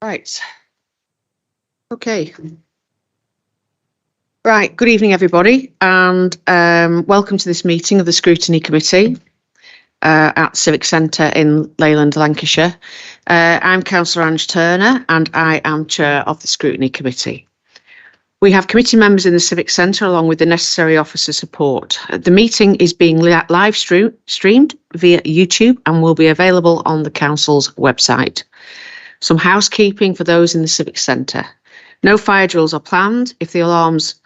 Right. Okay. Right. Good evening, everybody, and welcome to this meeting of the Scrutiny Committee at Civic Centre in Leyland, Lancashire. I'm Councillor Ange Turner, and I am Chair of the Scrutiny Committee. We have committee members in the Civic Centre along with the necessary officer support. The meeting is being live streamed via YouTube and will be available on the Council's website. Some housekeeping for those in the Civic Centre. No fire drills are planned. If the alarms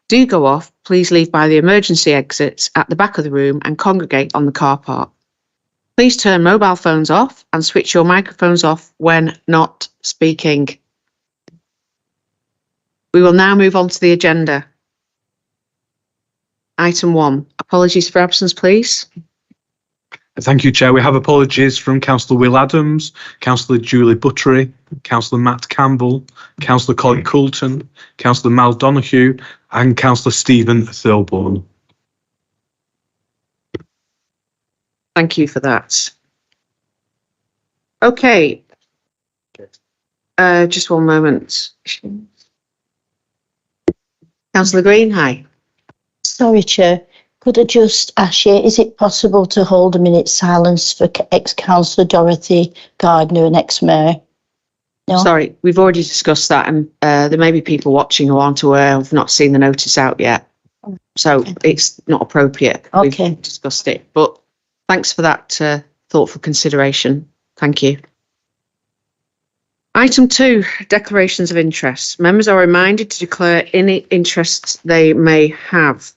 do go off, please leave by the emergency exits at the back of the room and congregate on the car park. Please turn mobile phones off and switch your microphones off when not speaking. We will now move on to the agenda. Item 1, apologies for absence, please. Thank you, Chair. We have apologies from Councillor Will Adams, Councillor Julie Buttery, Councillor Matt Campbell, Councillor Colin Coulton, Councillor Mal Donoghue and Councillor Stephen Thirlbourne. Thank you for that. Okay. Just one moment. Councillor Green, hi. Sorry, Chair. Could I just ask you, is it possible to hold a minute's silence for ex-councillor Dorothy Gardner and ex-mayor? No? Sorry, we've already discussed that, and there may be people watching who aren't aware, have not seen the notice out yet. So it's not appropriate. Okay. We've discussed it, but thanks for that thoughtful consideration. Thank you. Item 2, declarations of interest. Members are reminded to declare any interests they may have.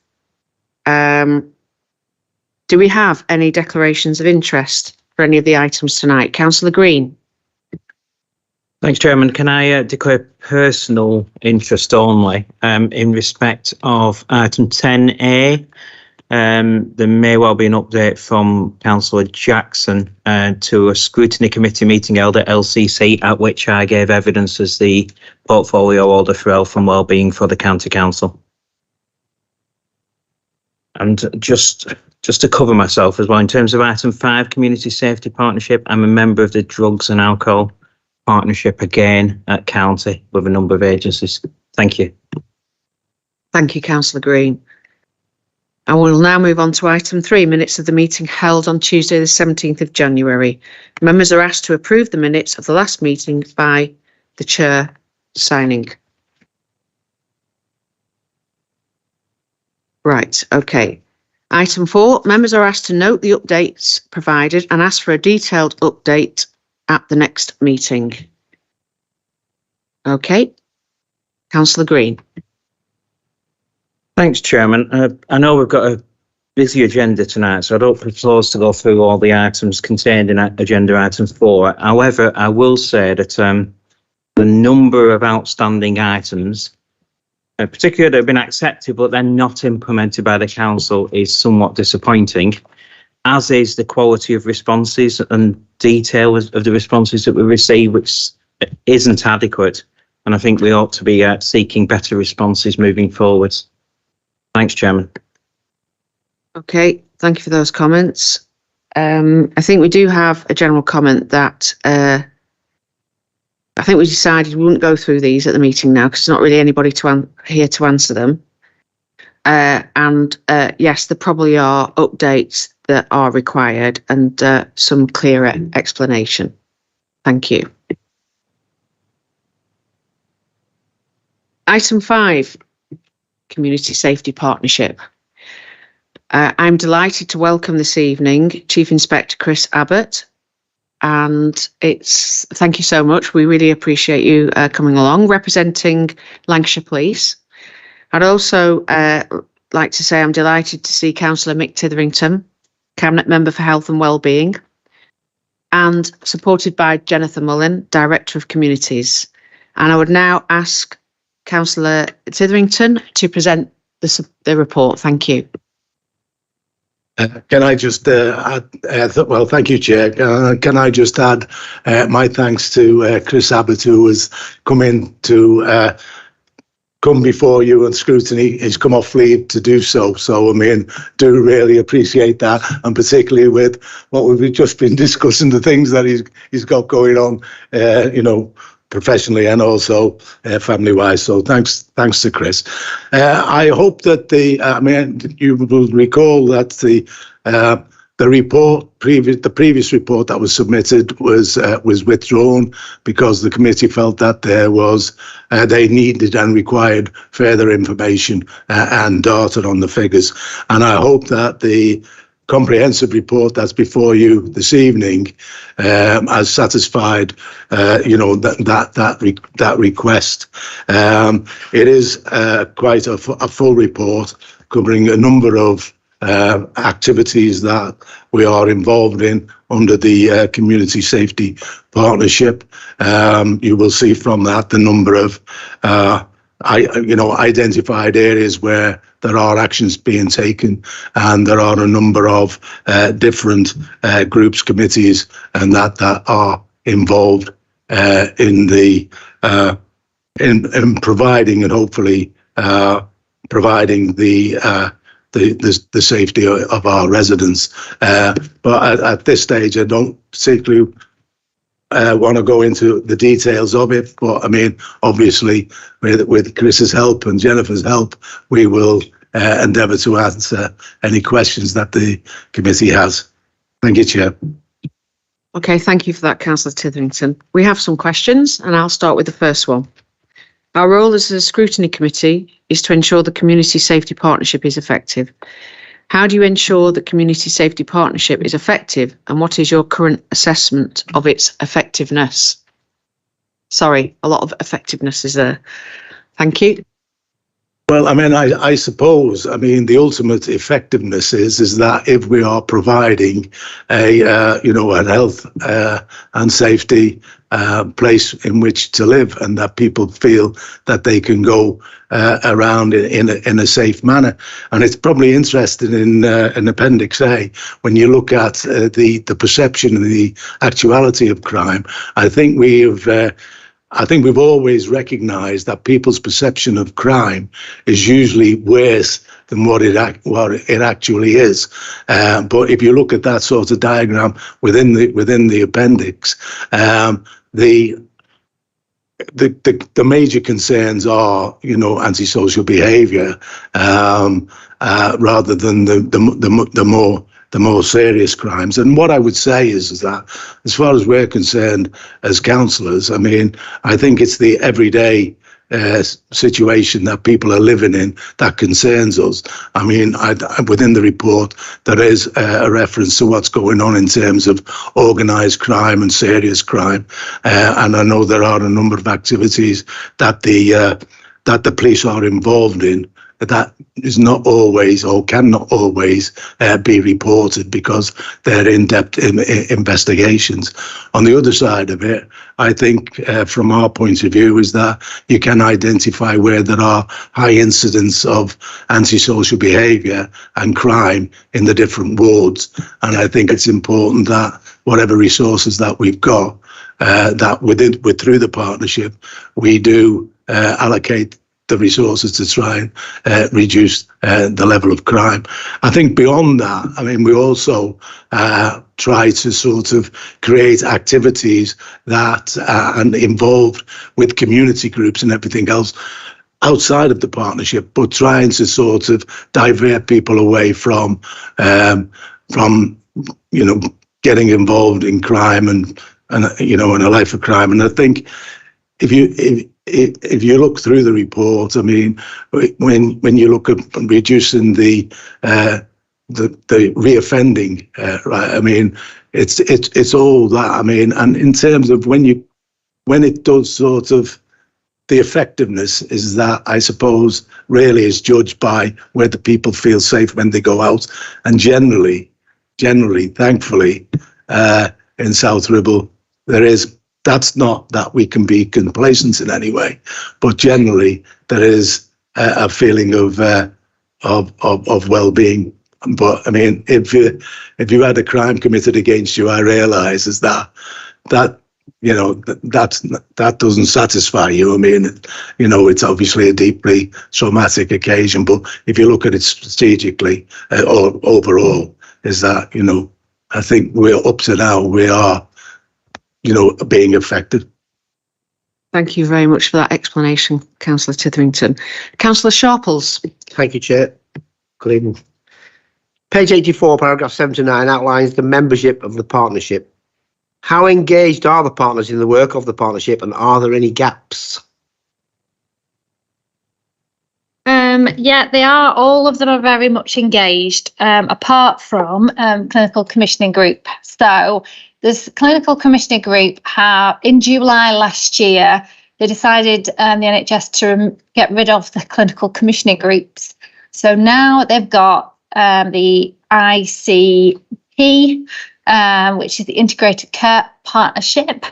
Do we have any declarations of interest for any of the items tonight? Councillor Green. Thanks, Chairman. Can I declare personal interest only in respect of item 10A? There may well be an update from Councillor Jackson to a Scrutiny Committee meeting held at LCC, at which I gave evidence as the portfolio holder for health and wellbeing for the County Council. And just to cover myself as well, in terms of item 5, Community Safety Partnership, I'm a member of the Drugs and Alcohol Partnership again at County with a number of agencies. Thank you. Thank you, Councillor Green. I will now move on to item 3, minutes of the meeting held on Tuesday the 17th of January. Members are asked to approve the minutes of the last meeting by the Chair signing. Right, okay. Item 4, members are asked to note the updates provided and ask for a detailed update at the next meeting. Okay. Councillor Green. Thanks, Chairman. I know we've got a busy agenda tonight, so I don't propose to go through all the items contained in agenda item 4. However, I will say that the number of outstanding items, particularly that have been accepted but then not implemented by the council, is somewhat disappointing, as is the quality of responses and detail of the responses that we receive, which isn't adequate. And I think we ought to be seeking better responses moving forwards. Thanks, Chairman. Okay, thank you for those comments. I think we do have a general comment that I think we decided we wouldn't go through these at the meeting now because there's not really anybody here to answer them. Yes, there probably are updates that are required and some clearer explanation. Thank you. Item 5, Community Safety Partnership. I'm delighted to welcome this evening Chief Inspector Chris Abbott. And thank you so much. We really appreciate you coming along, representing Lancashire Police. I'd also like to say I'm delighted to see Councillor Mick Titherington, Cabinet Member for Health and Wellbeing, and supported by Jennifer Mullen, Director of Communities. And I would now ask Councillor Titherington to present the report. Thank you. Can I just add, well, thank you, Chair. Can I just add my thanks to Chris Abbott, who has come in to come before you and Scrutiny. He's come off leave to do so. So, I mean, do really appreciate that. And particularly with what we've just been discussing, the things that he's got going on, you know, professionally and also family-wise. So thanks to Chris. I hope that you will recall that the previous report that was submitted was withdrawn because the committee felt that they needed and required further information and data on the figures. And I hope that the comprehensive report that's before you this evening has satisfied that request. It is quite a full report covering a number of activities that we are involved in under the Community Safety Partnership. You will see from that the number of identified areas where there are actions being taken, and there are a number of different groups, committees, and that are involved in providing and hopefully providing the safety of our residents. But at this stage, I don't particularly want to go into the details of it. But I mean, obviously, with Chris's help and Jennifer's help, we will endeavour to answer any questions that the committee has. Thank you, Chair. Okay, thank you for that, Councillor Titherington. We have some questions, and I'll start with the first one. Our role as a scrutiny committee is to ensure the Community Safety Partnership is effective. How do you ensure the Community Safety Partnership is effective, and what is your current assessment of its effectiveness? Sorry, a lot of effectiveness is there. Thank you. Well, I mean, I suppose, the ultimate effectiveness is that if we are providing a health and safety place in which to live, and that people feel that they can go around in a safe manner. And it's probably interesting in Appendix A, when you look at the perception and the actuality of crime. I think we've always recognised that people's perception of crime is usually worse than what it actually is. But if you look at that sort of diagram within the appendix, the major concerns are, antisocial behaviour, rather than the more serious crimes. And what I would say is that, as far as we're concerned as councillors, I think it's the everyday situation that people are living in that concerns us. Within the report, there is a reference to what's going on in terms of organised crime and serious crime, and I know there are a number of activities that the police are involved in that is not always or cannot always be reported because they're in-depth investigations. On the other side of it, I think from our point of view is that you can identify where there are high incidents of antisocial behaviour and crime in the different wards. And I think it's important that whatever resources that we've got, through the partnership, we do allocate the resources to try and reduce the level of crime. I think beyond that, we also try to sort of create activities that are involved with community groups and everything else outside of the partnership, but trying to sort of divert people away from getting involved in crime and in a life of crime. And I think if you look through the report, when you look at reducing the reoffending, it's all that. And in terms of when it does sort of, the effectiveness is that, I suppose, really is judged by whether people feel safe when they go out. And generally, thankfully, in South Ribble, that's not that we can be complacent in any way, but generally there is a feeling of well-being. But if you had a crime committed against you, I realise is that doesn't satisfy you. It's obviously a deeply traumatic occasion, but if you look at it strategically or overall, is that I think we're up to now. We are being affected. Thank you very much for that explanation, Councillor Titherington. Councillor Sharples. Thank you, Chair. Good evening. Page 84, paragraph 79 outlines the membership of the partnership. How engaged are the partners in the work of the partnership, and are there any gaps? Yeah, they are. All of them are very much engaged, apart from clinical commissioning group. So this clinical commissioning group in July last year, they decided the NHS to get rid of the clinical commissioning groups. So now they've got the ICP, which is the Integrated Care Partnership.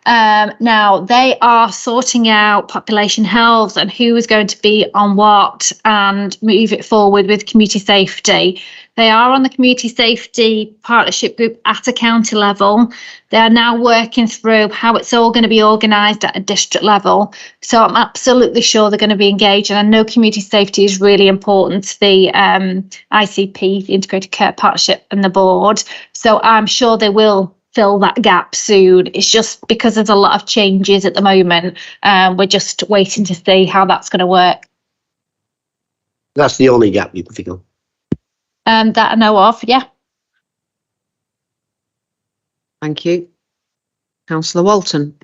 Now they are sorting out population health and who is going to be on what and move it forward with community safety. They are on the community safety partnership group at a county level. They are now working through how it's all going to be organised at a district level. So I'm absolutely sure they're going to be engaged. And I know community safety is really important to the ICP, the Integrated Care Partnership, and the board. So I'm sure they will fill that gap soon. It's just because there's a lot of changes at the moment. We're just waiting to see how that's going to work. That's the only gap you can think of. That I know of, yeah. Thank you. Councillor Walton.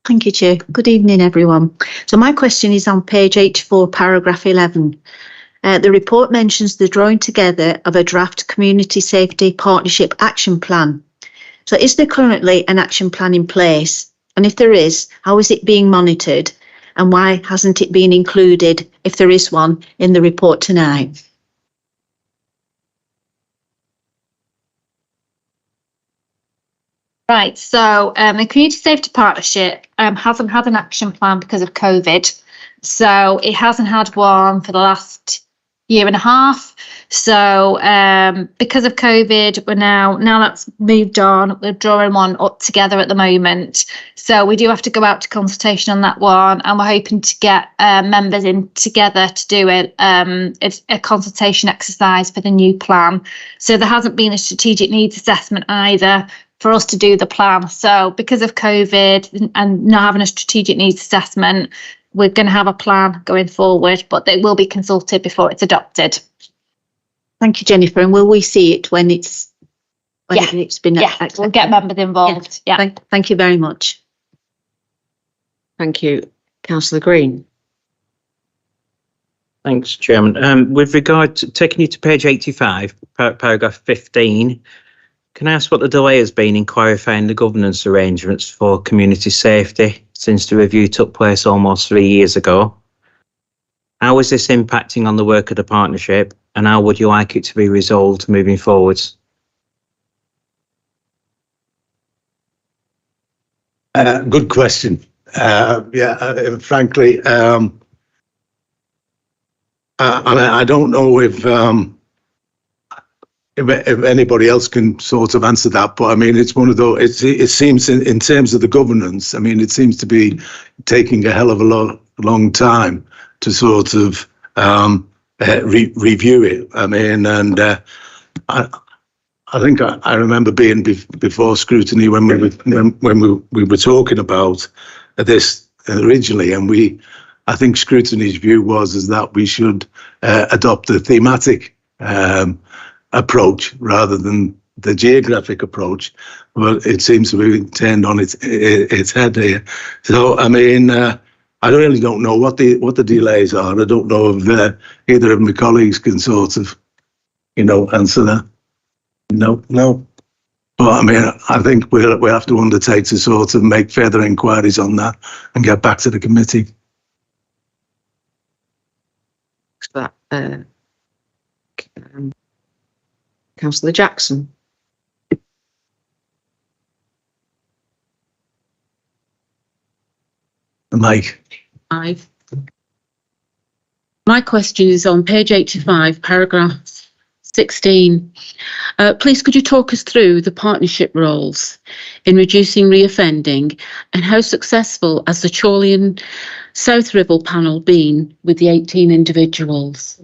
Thank you, Chair. Good evening, everyone. So my question is on page 84, paragraph 11. The report mentions the drawing together of a draft community safety partnership action plan. So is there currently an action plan in place? And if there is, how is it being monitored? And why hasn't it been included, if there is one, in the report tonight? Right, so the Community Safety Partnership hasn't had an action plan because of COVID. So it hasn't had one for the last year and a half. So because of COVID, we're now that's moved on. We're drawing one up together at the moment. So we do have to go out to consultation on that one, and we're hoping to get members in together to do it's a consultation exercise for the new plan. So there hasn't been a strategic needs assessment either for us to do the plan. So because of COVID and not having a strategic needs assessment, we're going to have a plan going forward, but it will be consulted before it's adopted. Thank you, Jennifer. And will we see it when it's been accepted? We'll get members involved. Yeah. Thank you very much. Thank you. Councillor Green. Thanks, Chairman. With regard to taking you to page 85, paragraph 15, can I ask what the delay has been in clarifying the governance arrangements for community safety since the review took place almost 3 years ago? How is this impacting on the work of the partnership, and how would you like it to be resolved moving forwards? Good question. Frankly, I don't know if anybody else can sort of answer that, but I mean, it's one of those, it seems in terms of the governance, I mean, it seems to be taking a hell of a long time to sort of review it. I mean, and I think I remember being before Scrutiny when we were talking about this originally, and I think Scrutiny's view was that we should adopt a thematic approach rather than the geographic approach. Well, it seems to be turned on its head here. So I mean, I really don't know what the delays are. I don't know if either of my colleagues can sort of, answer that. No. But I mean, I think we'll have to undertake to sort of make further inquiries on that and get back to the committee. Thanks for that. Councillor Jackson. Mike. My question is on page 85, paragraph 16. Please, could you talk us through the partnership roles in reducing reoffending, and how successful has the Chorley and South Ribble panel been with the 18 individuals?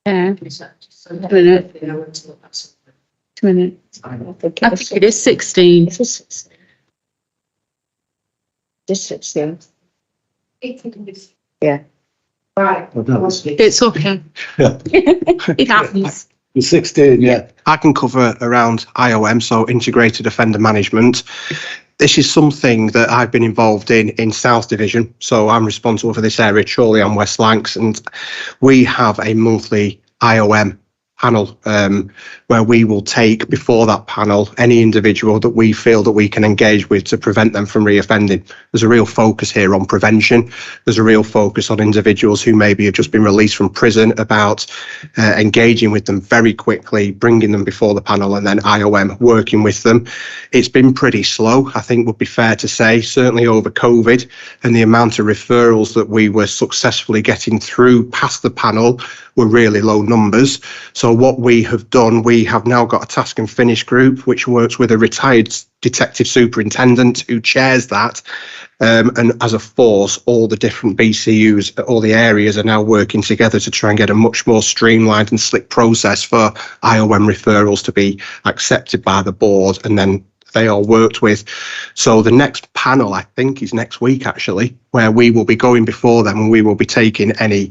Just a minute. 2 minutes. I think it is 16. Just 16. Yeah. Right. It's okay. Yeah. It happens. The 16, yeah. I can cover around IOM, so Integrated Offender Management. This is something that I've been involved in South Division, so I'm responsible for this area, Chorley and West Lancs, and we have a monthly IOM panel where we will take before that panel any individual that we feel that we can engage with to prevent them from reoffending. There's a real focus here on prevention. There's a real focus on individuals who maybe have just been released from prison, about engaging with them very quickly, bringing them before the panel, and then IOM working with them. It's been pretty slow, I think would be fair to say, certainly over COVID, and the amount of referrals that we were successfully getting through past the panel were really low numbers. So what we have done, we have now got a task and finish group which works with a retired detective superintendent who chairs that, and as a force all the different BCUs, all the areas are now working together to try and get a much more streamlined and slick process for IOM referrals to be accepted by the board and then they are worked with. So the next panel, I think, is next week actually, where we will be going before them and we will be taking any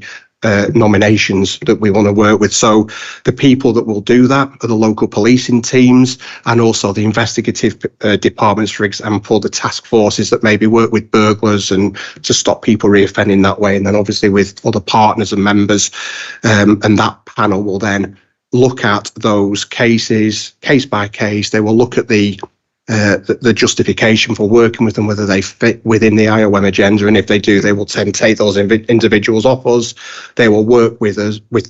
nominations that we want to work with. So the people that will do that are the local policing teams and also the investigative departments, for example, the task forces that maybe work with burglars and to stop people reoffending that way. And then obviously with other partners and members, and that panel will then look at those cases, case by case. They will look at the justification for working with them, whether they fit within the IOM agenda, and if they do, they will then take those individuals off us. They will work with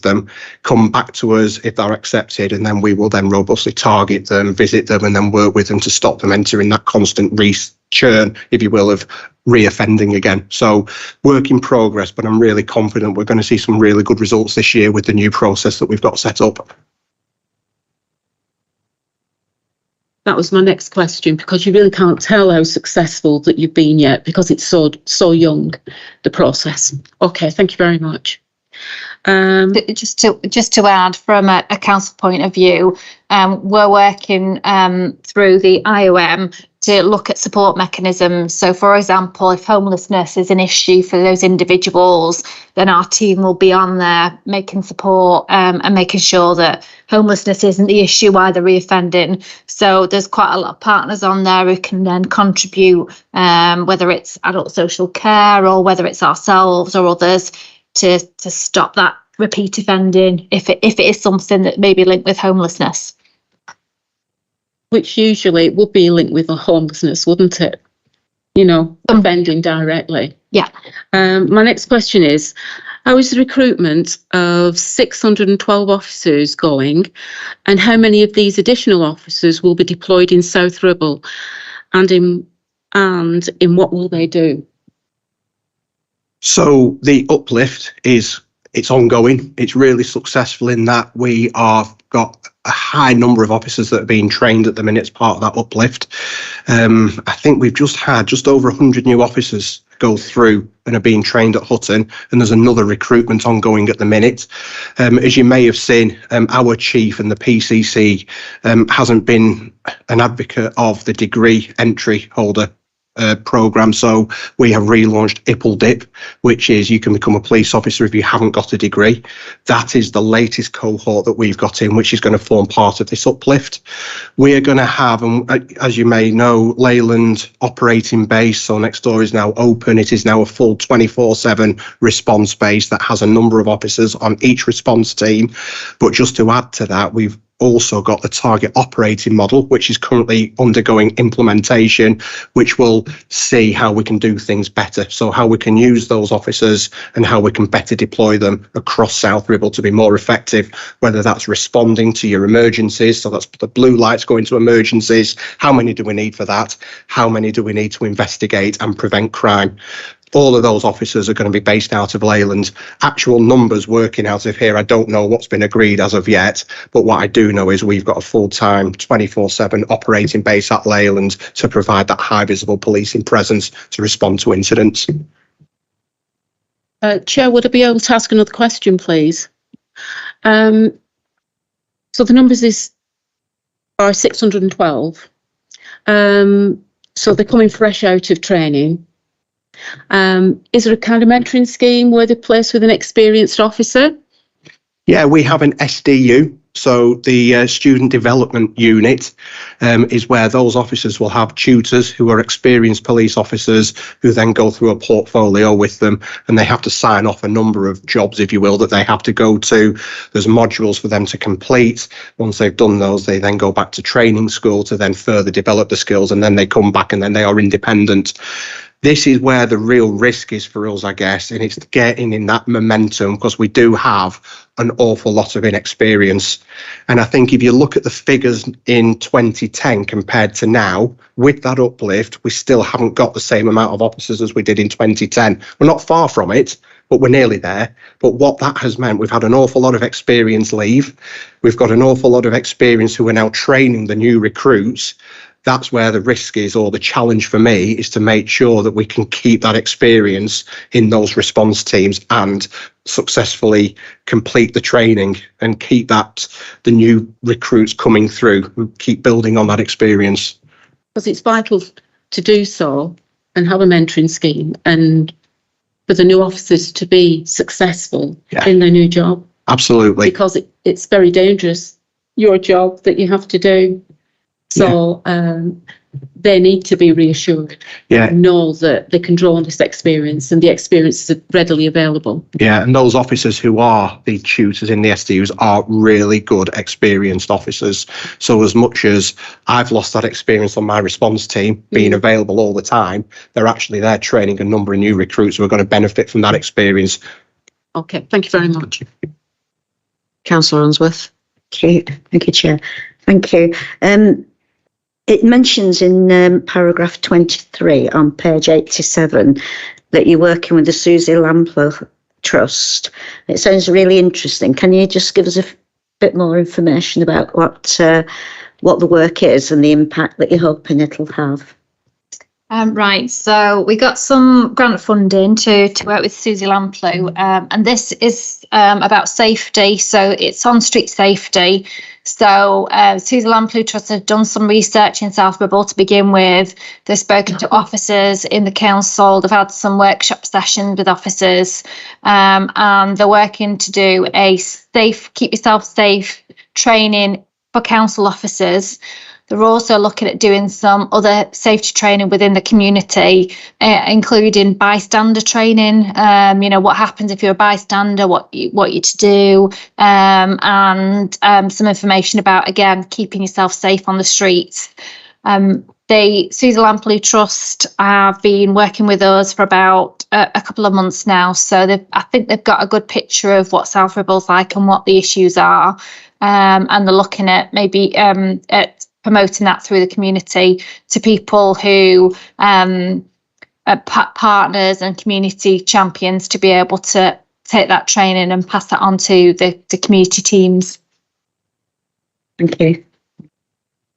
them, come back to us if they're accepted, and then we will then robustly target them, visit them, and then work with them to stop them entering that constant churn, if you will, of reoffending again. So work in progress, but I'm really confident we're going to see some really good results this year with the new process that we've got set up. That was my next question, because you really can't tell how successful that you've been yet because it's so young, the process. Okay, thank you very much. Just to add, from a council point of view, we're working through the IOM to look at support mechanisms. So, for example, if homelessness is an issue for those individuals, then our team will be on there making support and making sure that homelessness isn't the issue why they're reoffending. So there's quite a lot of partners on there who can then contribute, whether it's adult social care or whether it's ourselves or others, to stop that repeat offending if it is something that may be linked with homelessness. Which usually would be linked with a homelessness, wouldn't it? You know, offending directly. Yeah. My next question is, how is the recruitment of 612 officers going, and how many of these additional officers will be deployed in South Ribble, and in what will they do? So the uplift it's ongoing. It's really successful in that we have got a high number of officers that are being trained at the minute as part of that uplift. I think we've just had just over 100 new officers go through and are being trained at Hutton, and there's another recruitment ongoing at the minute. As you may have seen, our chief and the PCC hasn't been an advocate of the degree entry holder programme, so we have relaunched IPPL-DIP, which is you can become a police officer if you haven't got a degree. That is the latest cohort that we've got in, which is going to form part of this uplift. We are going to have, and as you may know, Leyland operating base, so next door, is now open. It is now a full 24/7 response base that has a number of officers on each response team. But just to add to that, we've also got the target operating model, which is currently undergoing implementation, which will see how we can do things better. So how we can use those officers and how we can better deploy them across South Ribble to be more effective, whether that's responding to your emergencies. So that's the blue lights going to emergencies. How many do we need for that? How many do we need to investigate and prevent crime? All of those officers are going to be based out of Leyland. Actual numbers working out of here, I don't know what's been agreed as of yet, but what I do know is we've got a full-time 24/7 operating base at Leyland to provide that high visible policing presence to respond to incidents. Chair, would I be able to ask another question, please? So the numbers are 612. So they're coming fresh out of training. Is there a kind of mentoring scheme where they're placed with an experienced officer? Yeah, we have an SDU. So the student development unit is where those officers will have tutors who are experienced police officers who then go through a portfolio with them, and they have to sign off a number of jobs, if you will, that they have to go to. There's modules for them to complete. Once they've done those, they then go back to training school to then further develop the skills, and then they come back and then they are independent. This is where the real risk is for us, I guess, and it's getting in that momentum, because we do have an awful lot of inexperience. And I think if you look at the figures in 2010 compared to now, with that uplift, we still haven't got the same amount of officers as we did in 2010. We're not far from it, but we're nearly there. But what that has meant, we've had an awful lot of experience leave. We've got an awful lot of experience who are now training the new recruits. That's where the risk is, or the challenge for me, is to make sure that we can keep that experience in those response teams and successfully complete the training and keep the new recruits coming through, who keep building on that experience. Because it's vital to do so and have a mentoring scheme, and for the new officers to be successful in their new job. Absolutely. Because it's very dangerous, your job that you have to do. So they need to be reassured, know that they can draw on this experience, and the experience is readily available. Yeah, and those officers who are the tutors in the SDUs are really good, experienced officers. So as much as I've lost that experience on my response team, being available all the time, they're actually there training a number of new recruits who are going to benefit from that experience. Okay, thank you very much. Councillor Unsworth. Okay, thank you, Chair. Thank you. It mentions in paragraph 23 on page 87 that you're working with the Susie Lampler Trust. It sounds really interesting. Can you just give us a bit more information about what the work is and the impact that you're hoping it'll have? Right, so we got some grant funding to work with Susie Lamplough, and this is about safety, so it's on street safety. So Susie Lamplough Trust have done some research in South Ribble to begin with. They've spoken to officers in the council, they've had some workshop sessions with officers, and they're working to do a keep yourself safe training for council officers. They're also looking at doing some other safety training within the community, including bystander training. What happens if you're a bystander, what you're to do, and some information about, again, keeping yourself safe on the streets. The Susie Lamplough Trust have been working with us for about a couple of months now, so I think they've got a good picture of what South Ribble's like and what the issues are, and they're looking at maybe at promoting that through the community to people who are partners and community champions, to be able to take that training and pass that on to the community teams. Thank you.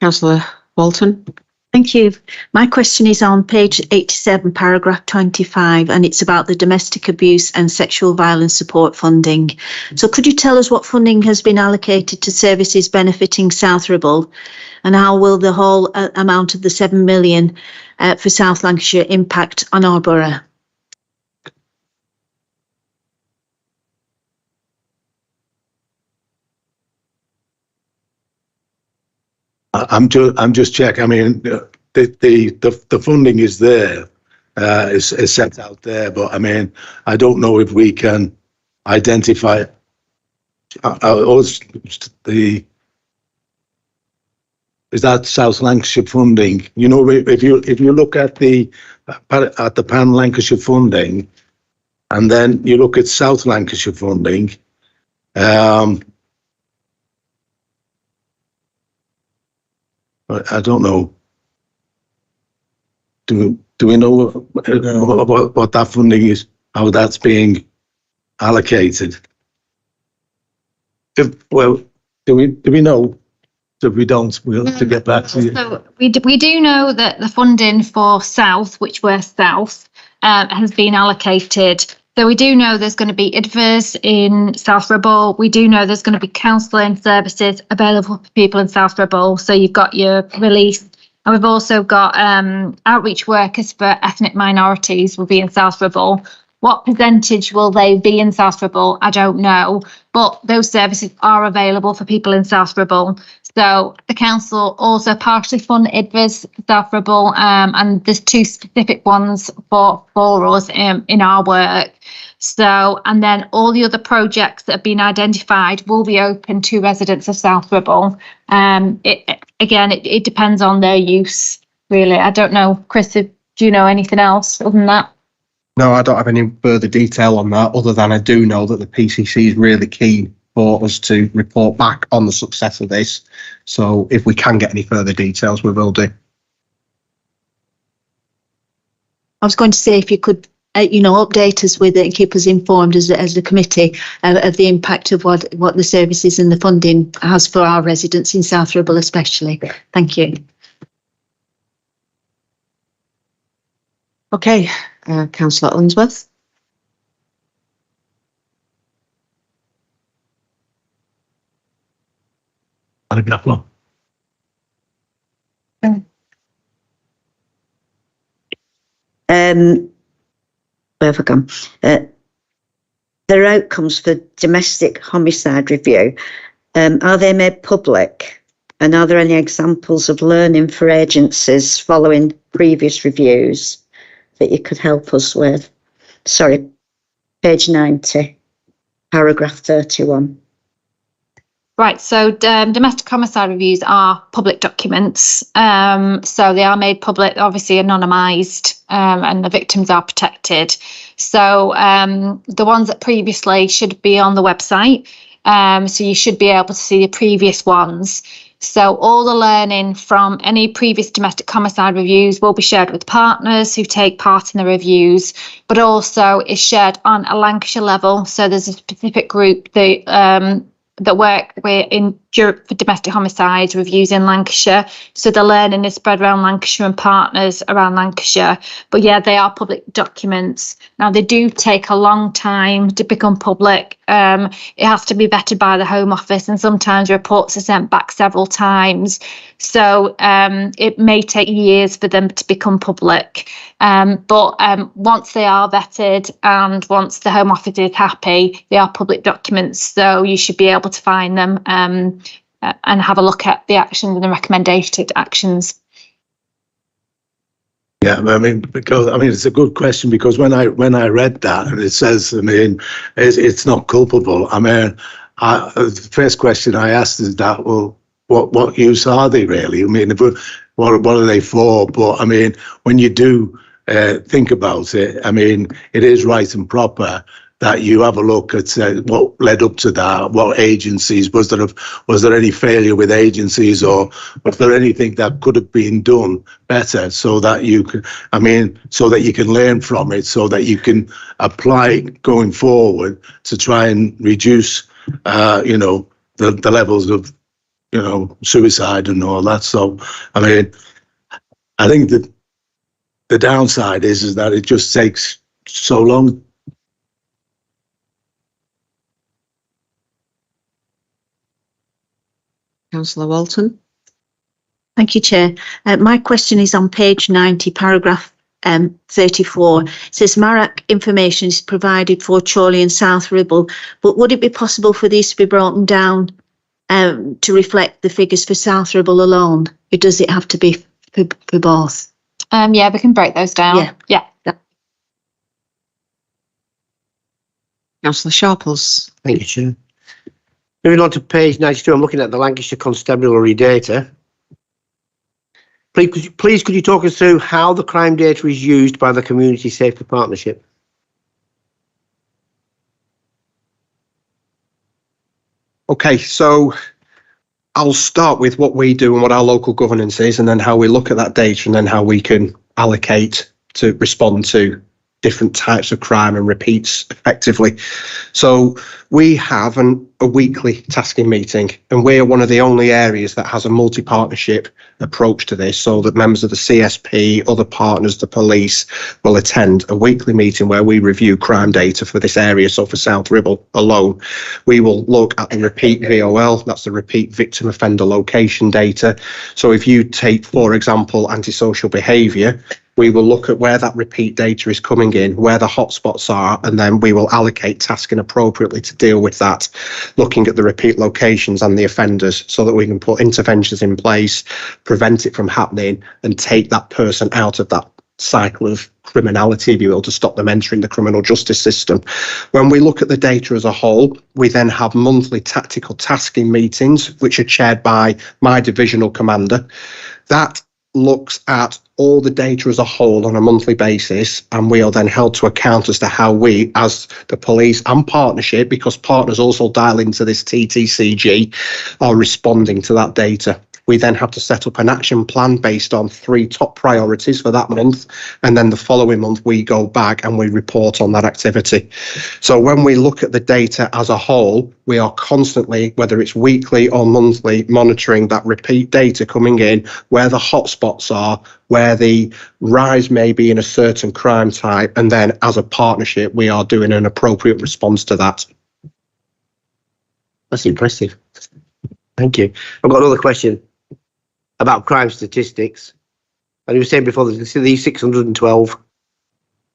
Councillor Walton. Thank you. My question is on page 87, paragraph 25, and it's about the domestic abuse and sexual violence support funding. So could you tell us what funding has been allocated to services benefiting South Ribble, and how will the whole amount of the 7 million for South Lancashire impact on our borough? I'm just checking. I mean, the funding is there, is set out there, but I mean, I don't know if we can identify is that South Lancashire funding? You know, if you look at the Pan Lancashire funding, and then you look at South Lancashire funding, I don't know. Do we know what that funding is? How that's being allocated? Do we know? If we don't, we'll have to get back to you. So we do know that the funding for South, which we're South, has been allocated So we do know there's going to be IDVAs in South Ribble. We do know there's going to be counselling services available for people in South Ribble. So you've got your release. And we've also got outreach workers for ethnic minorities will be in South Ribble. What percentage will they be in South Ribble? I don't know. But those services are available for people in South Ribble. So the council also partially fund IDVAs for South Ribble, and there's 2 specific ones for us in our work. So, and then all the other projects that have been identified will be open to residents of South Ribble. It depends on their use, really. I don't know, Chris, do you know anything else other than that? No, I don't have any further detail on that, other than I do know that the PCC is really keen for us to report back on the success of this. So if we can get any further details, we will do. I was going to say if you could, update us with it and keep us informed as a committee of the impact of what the services and the funding has for our residents in South Ribble especially. Thank you. Okay, Councillor Unsworth. Where have I gone? Their outcomes for domestic homicide review, are they made public? And are there any examples of learning for agencies following previous reviews that you could help us with? Sorry, page 90, paragraph 31. Right, so domestic homicide reviews are public documents. So they are made public, obviously anonymised, and the victims are protected. So the ones that previously should be on the website. So you should be able to see the previous ones. So all the learning from any previous domestic homicide reviews will be shared with partners who take part in the reviews, but also is shared on a Lancashire level. So there's a specific group that work for domestic homicide reviews in Lancashire. So the learning is spread around Lancashire and partners around Lancashire. But yeah, they are public documents. Now, they do take a long time to become public. It has to be vetted by the Home Office, and sometimes reports are sent back several times. So it may take years for them to become public. But once they are vetted and once the Home Office is happy, they are public documents. So you should be able to find them and have a look at the actions and the recommended actions. Yeah, it's a good question, because when I read that and it says, it's not culpable. The first question I asked is that, well, what use are they really? What are they for? But when you do think about it, it is right and proper that you have a look at what led up to that. What agencies was there any failure with agencies, or was there anything that could have been done better, so that you can, so that you can learn from it, so that you can apply going forward to try and reduce, the levels of, suicide and all that. So, I think that the downside is that it just takes so long. Councillor Walton. Thank you, Chair. My question is on page 90, paragraph 34. It says MARAC information is provided for Chorley and South Ribble, but would it be possible for these to be broken down to reflect the figures for South Ribble alone? Or does it have to be for both? Yeah, we can break those down. Yeah. Councillor Sharples. Thank you, Chair. Moving on to page 92, I'm looking at the Lancashire Constabulary data. Please could you talk us through how the crime data is used by the Community Safety Partnership? Okay, so I'll start with what we do and what our local governance is, and then how we look at that data, and then how we can allocate to respond to different types of crime and repeats effectively. So we have a weekly tasking meeting, and we're one of the only areas that has a multi-partnership approach to this, so that members of the CSP, other partners, the police will attend a weekly meeting where we review crime data for this area. So for South Ribble alone, we will look at the repeat VOL, that's the repeat victim offender location data. So if you take, for example, antisocial behaviour, we will look at where that repeat data is coming in, where the hotspots are, and then we will allocate tasking appropriately to deal with that, looking at the repeat locations and the offenders so that we can put interventions in place, prevent it from happening, and take that person out of that cycle of criminality, if you will, to stop them entering the criminal justice system. When we look at the data as a whole, we then have monthly tactical tasking meetings, which are chaired by my divisional commander. That looks at all the data as a whole on a monthly basis, and we are then held to account as to how we, as the police and partnership, because partners also dial into this TTCG, are responding to that data. We then have to set up an action plan based on 3 top priorities for that month, and then the following month we go back and we report on that activity. So when we look at the data as a whole, we are constantly, whether it's weekly or monthly, monitoring that repeat data coming in, where the hotspots are, where the rise may be in a certain crime type, and then as a partnership we are doing an appropriate response to that. That's impressive. Thank you. I've got another question about crime statistics. And you were saying before, there's these 612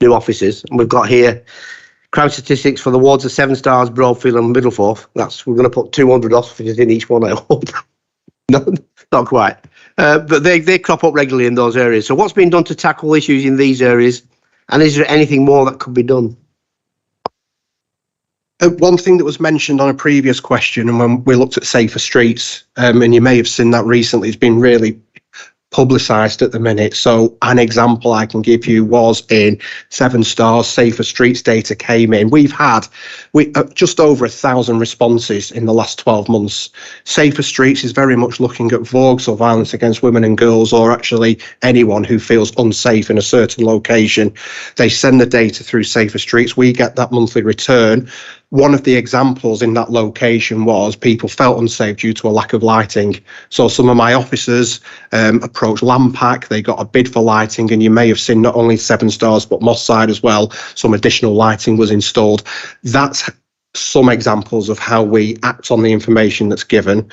new officers, and we've got here crime statistics for the wards of Seven Stars, Broadfield and Middleforth. We're going to put 200 officers in each one, I hope. No, not quite. But they crop up regularly in those areas. So what's been done to tackle issues in these areas? And is there anything more that could be done? One thing that was mentioned on a previous question, and when we looked at safer streets, and you may have seen that recently, it's been really publicised at the minute. So an example I can give you was in Seven Stars, safer streets data came in. We've had just over 1,000 responses in the last 12 months. Safer streets is very much looking at VOGs, or violence against women and girls, or actually anyone who feels unsafe in a certain location. They send the data through safer streets. We get that monthly return. One of the examples in that location was people felt unsafe due to a lack of lighting. So some of my officers approached Lampack, they got a bid for lighting, and you may have seen not only Seven Stars but Moss Side as well, some additional lighting was installed. That's some examples of how we act on the information that's given.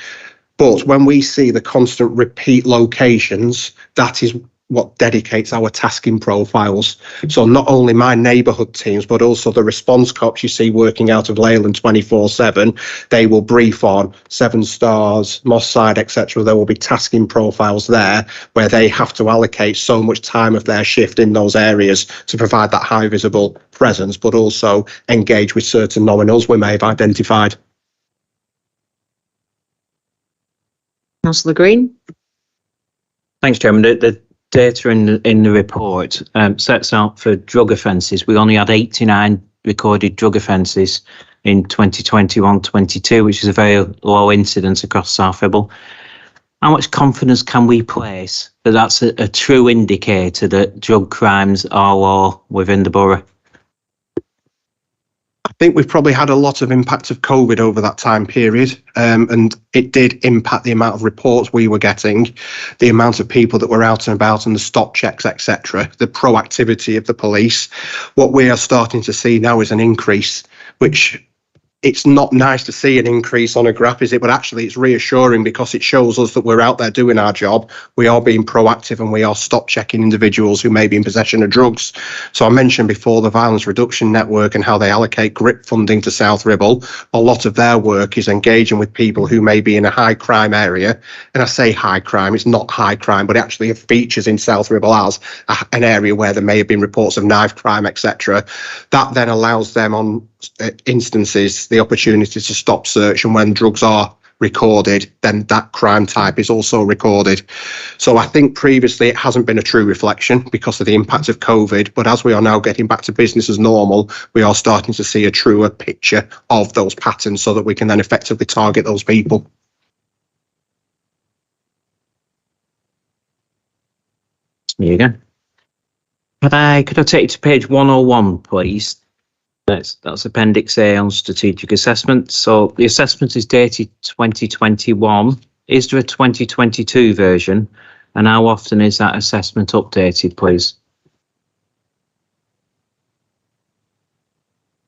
But when we see the constant repeat locations, that is what dedicates our tasking profiles. So not only my neighbourhood teams, but also the response cops you see working out of Leyland 24/7, they will brief on Seven Stars, Moss Side, etc. There will be tasking profiles there where they have to allocate so much time of their shift in those areas to provide that high visible presence, but also engage with certain nominals we may have identified. Councillor Green. Thanks, Chairman. The data in the report sets out for drug offences. We only had 89 recorded drug offences in 2021-22, which is a very low incidence across South Ribble. How much confidence can we place that that's a true indicator that drug crimes are low within the borough? I think we've probably had a lot of impact of COVID over that time period, and it did impact the amount of reports we were getting, the amount of people that were out and about, and the stop checks, etc., the proactivity of the police. What we are starting to see now is an increase, which it's not nice to see an increase on a graph, is it? But actually it's reassuring because it shows us that we're out there doing our job. We are being proactive and we are stop checking individuals who may be in possession of drugs. So I mentioned before the Violence Reduction Network and how they allocate GRIP funding to South Ribble. A lot of their work is engaging with people who may be in a high crime area. And I say high crime, it's not high crime, but it actually features in South Ribble as an area where there may have been reports of knife crime, etc. That then allows them on instances the opportunity to stop search, and when drugs are recorded, then that crime type is also recorded. So I think previously it hasn't been a true reflection because of the impact of COVID, but as we are now getting back to business as normal, we are starting to see a truer picture of those patterns so that we can then effectively target those people. Me again. Could I take you to page 101, please? That's Appendix A on strategic assessment. So the assessment is dated 2021. Is there a 2022 version? And how often is that assessment updated, please?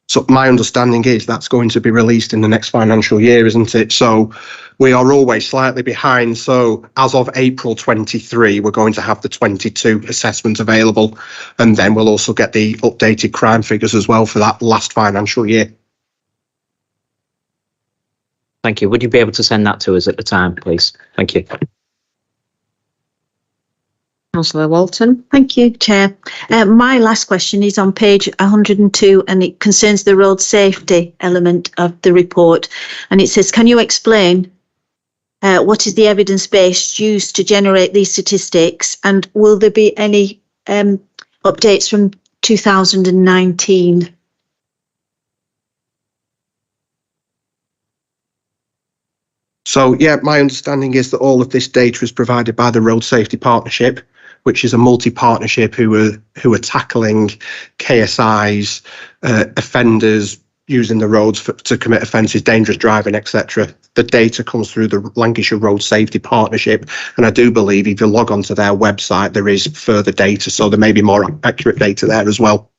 So my understanding is that's going to be released in the next financial year, isn't it? So we are always slightly behind. So as of April 23, we're going to have the 22 assessment available. And then we'll also get the updated crime figures as well for that last financial year. Thank you. Would you be able to send that to us at the time, please? Thank you. Councillor Walton. Thank you, Chair. My last question is on page 102 and it concerns the road safety element of the report. And it says, can you explain what is the evidence base used to generate these statistics, and will there be any updates from 2019? So, yeah, my understanding is that all of this data is provided by the Road Safety Partnership, which is a multi-partnership who are tackling KSIs, offenders using the roads to commit offences, dangerous driving, etc. The data comes through the Lancashire Road Safety Partnership, and I do believe if you log onto their website, there is further data, so there may be more accurate data there as well.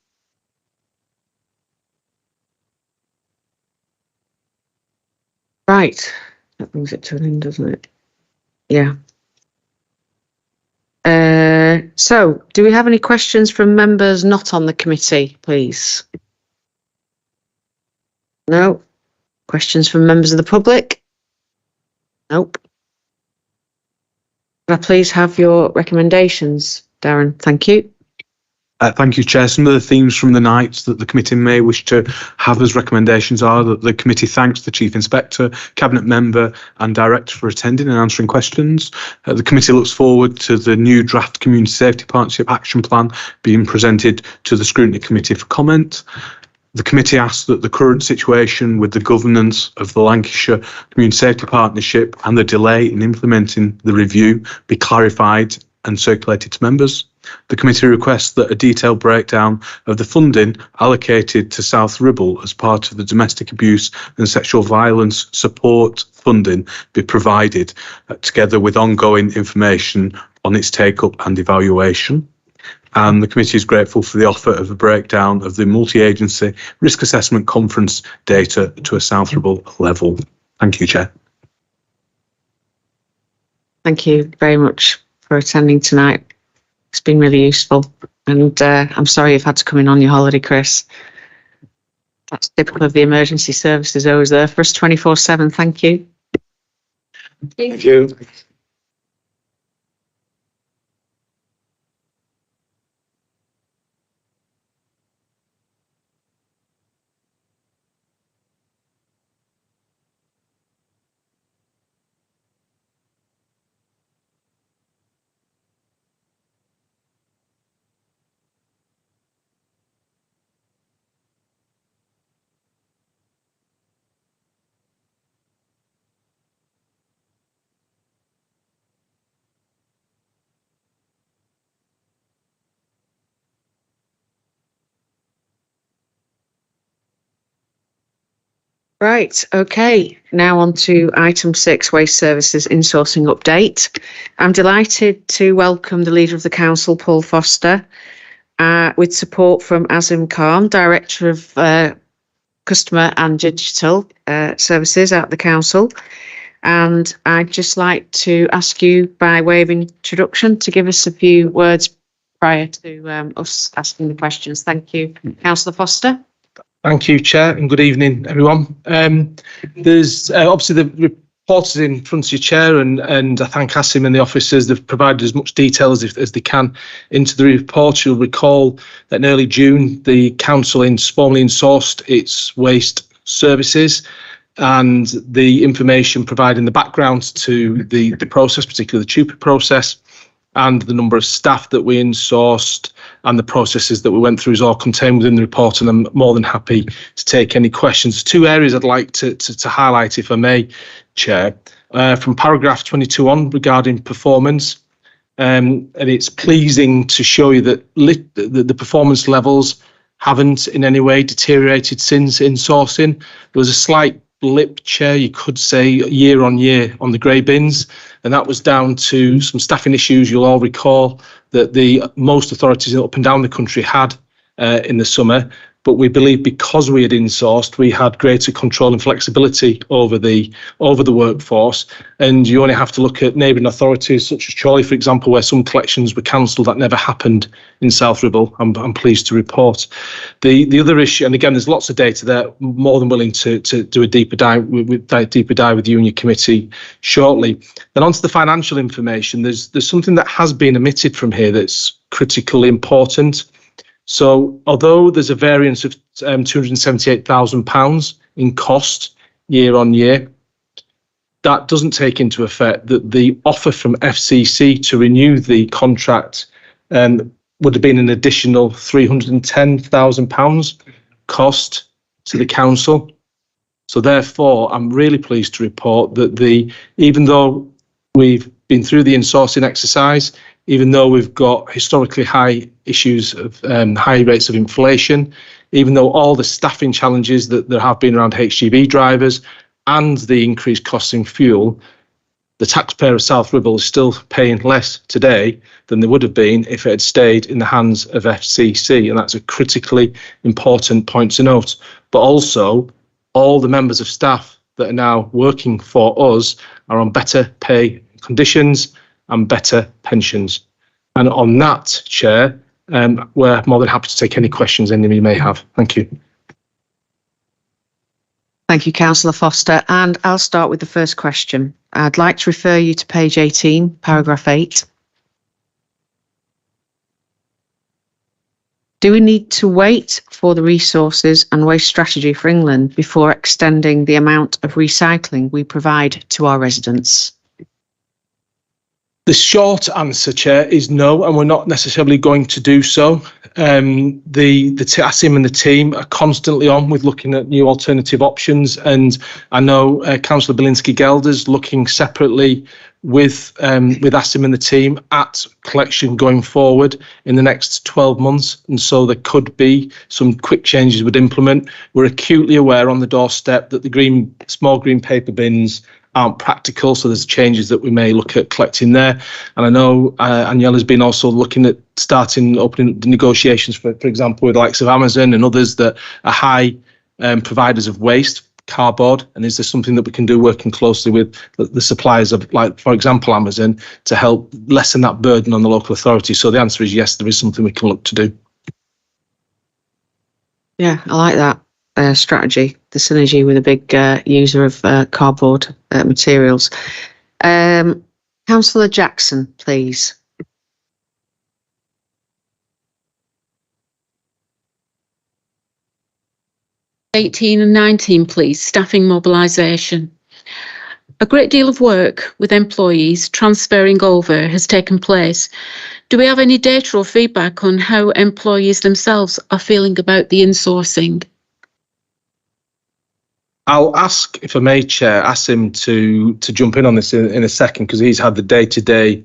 Right. That brings it to an end, doesn't it? Yeah. So, do we have any questions from members not on the committee, please? No. Questions from members of the public? Nope. Could I please have your recommendations, Darren? Thank you. Thank you, Chair. Some of the themes from the night that the committee may wish to have as recommendations are that the committee thanks the Chief Inspector, Cabinet Member and Director for attending and answering questions. The committee looks forward to the new draft Community Safety Partnership Action Plan being presented to the Scrutiny Committee for comment. The committee asks that the current situation with the governance of the Lancashire Community Safety Partnership and the delay in implementing the review be clarified and circulated to members. The committee requests that a detailed breakdown of the funding allocated to South Ribble as part of the domestic abuse and sexual violence support funding be provided, together with ongoing information on its take-up and evaluation. And the committee is grateful for the offer of a breakdown of the multi-agency risk assessment conference data to a South Ribble level. Thank you, Chair. Thank you very much for attending tonight. It's been really useful, and I'm sorry you've had to come in on your holiday, Chris. That's typical of the emergency services, always there for us 24/7. Thank you. Thank you. Right, okay, now on to item 6, Waste Services Insourcing Update. I'm delighted to welcome the Leader of the Council, Paul Foster, with support from Azim Khan, Director of Customer and Digital Services at the Council. And I'd just like to ask you, by way of introduction, to give us a few words prior to us asking the questions. Thank you. Councillor Foster. Thank you, Chair, and good evening, everyone. There's obviously the report is in front of your Chair, and I thank Asim and the officers. They've provided as much detail as they can into the report. You'll recall that in early June, the Council formally insourced its waste services, and the information providing the background to the process, particularly the TUPE process, and the number of staff that we insourced and the processes that we went through is all contained within the report, and I'm more than happy to take any questions. 2 areas I'd like to highlight, if I may, Chair. From paragraph 22 on, regarding performance, and it's pleasing to show you that the performance levels haven't in any way deteriorated since insourcing. There was a slight blip, Chair, you could say, year on year on the grey bins, and that was down to some staffing issues. You'll all recall that most authorities up and down the country had in the summer, but we believe because we had insourced, we had greater control and flexibility over the workforce. And you only have to look at neighbouring authorities such as Chorley, for example, where some collections were cancelled. That never happened in South Ribble, I'm pleased to report. The other issue, and again, there's lots of data there, more than willing to do a deeper dive with you and your committee shortly. Then onto the financial information, there's something that has been omitted from here that's critically important. So although there's a variance of £278,000 in cost year on year, that doesn't take into effect that the offer from FCC to renew the contract would have been an additional £310,000 cost to the council. So therefore, I'm really pleased to report that even though we've been through the insourcing exercise, even though we've got historically high issues of high rates of inflation, even though all the staffing challenges that there have been around HGV drivers and the increased costs in fuel, the taxpayer of South Ribble is still paying less today than they would have been if it had stayed in the hands of FCC. And that's a critically important point to note. But also, all the members of staff that are now working for us are on better pay conditions and better pensions. And on that, Chair, we're more than happy to take any questions any of you may have. Thank you. Thank you, Councillor Foster. And I'll start with the first question. I'd like to refer you to page 18, paragraph 8. Do we need to wait for the resources and waste strategy for England before extending the amount of recycling we provide to our residents? The short answer, Chair, is no, and we're not necessarily going to do so. Asim and the team are constantly on with looking at new alternative options, and I know Councillor Bielinski-Gelder's looking separately with Asim and the team at collection going forward in the next 12 months, and so there could be some quick changes we'd implement. We're acutely aware on the doorstep that the small green paper bins aren't practical, so there's changes that we may look at collecting there. And I know Aniela's been also looking at opening the negotiations, for example, with the likes of Amazon and others that are high providers of waste, cardboard, and is there something that we can do working closely with the suppliers of, like, for example, Amazon, to help lessen that burden on the local authority? So the answer is yes, there is something we can look to do. Yeah, I like that strategy, the synergy with a big user of cardboard materials. Councillor Jackson, please. 18 and 19, please. Staffing mobilisation. A great deal of work with employees transferring over has taken place. Do we have any data or feedback on how employees themselves are feeling about the insourcing? I'll ask, if I may, Chair, Asim to jump in on this in a second, because he's had the day-to-day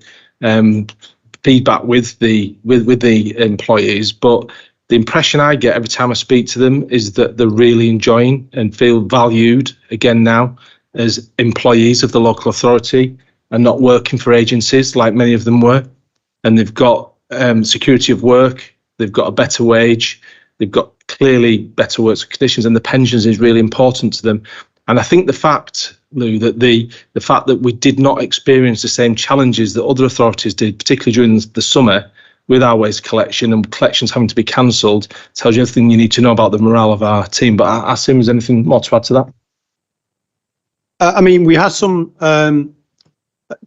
feedback with the employees. But the impression I get every time I speak to them is that they're really enjoying and feel valued again now as employees of the local authority and not working for agencies like many of them were. And they've got security of work, they've got a better wage, they've got clearly better works conditions, and the pensions is really important to them. And I think the fact, Lou, that the fact that we did not experience the same challenges that other authorities did, particularly during the summer with our waste collection and collections having to be cancelled, tells you everything you need to know about the morale of our team. But Asim, is there anything more to add to that? I mean, we had some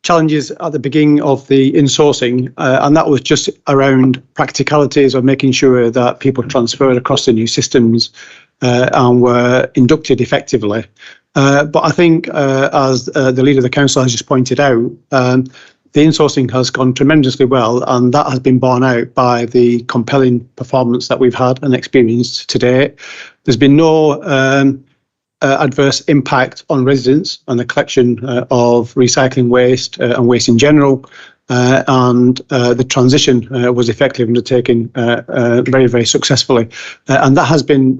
challenges at the beginning of the insourcing, and that was just around practicalities of making sure that people transferred across the new systems and were inducted effectively. But I think, as the leader of the council has just pointed out, the insourcing has gone tremendously well, and that has been borne out by the compelling performance that we've had and experienced today. There's been no adverse impact on residents and the collection of recycling waste and waste in general. and the transition was effectively undertaken very, very successfully. And that has been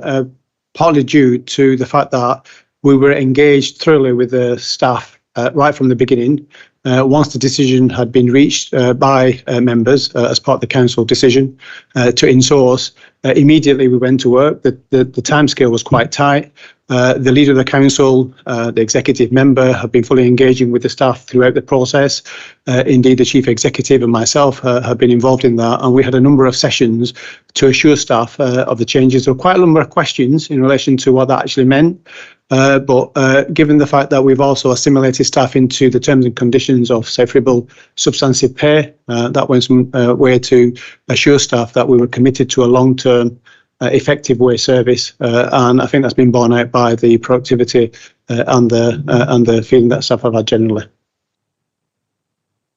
partly due to the fact that we were engaged thoroughly with the staff right from the beginning. Once the decision had been reached by members as part of the council decision to insource, immediately we went to work. The timescale was quite tight. The leader of the council, the executive member, have been fully engaging with the staff throughout the process. Indeed, the chief executive and myself have been involved in that, and we had a number of sessions to assure staff of the changes. There were quite a number of questions in relation to what that actually meant. But given the fact that we've also assimilated staff into the terms and conditions of safe-fribble substantive pay, that went some way to assure staff that we were committed to a long-term effective way service, and I think that's been borne out by the productivity and the feeling that staff have had generally.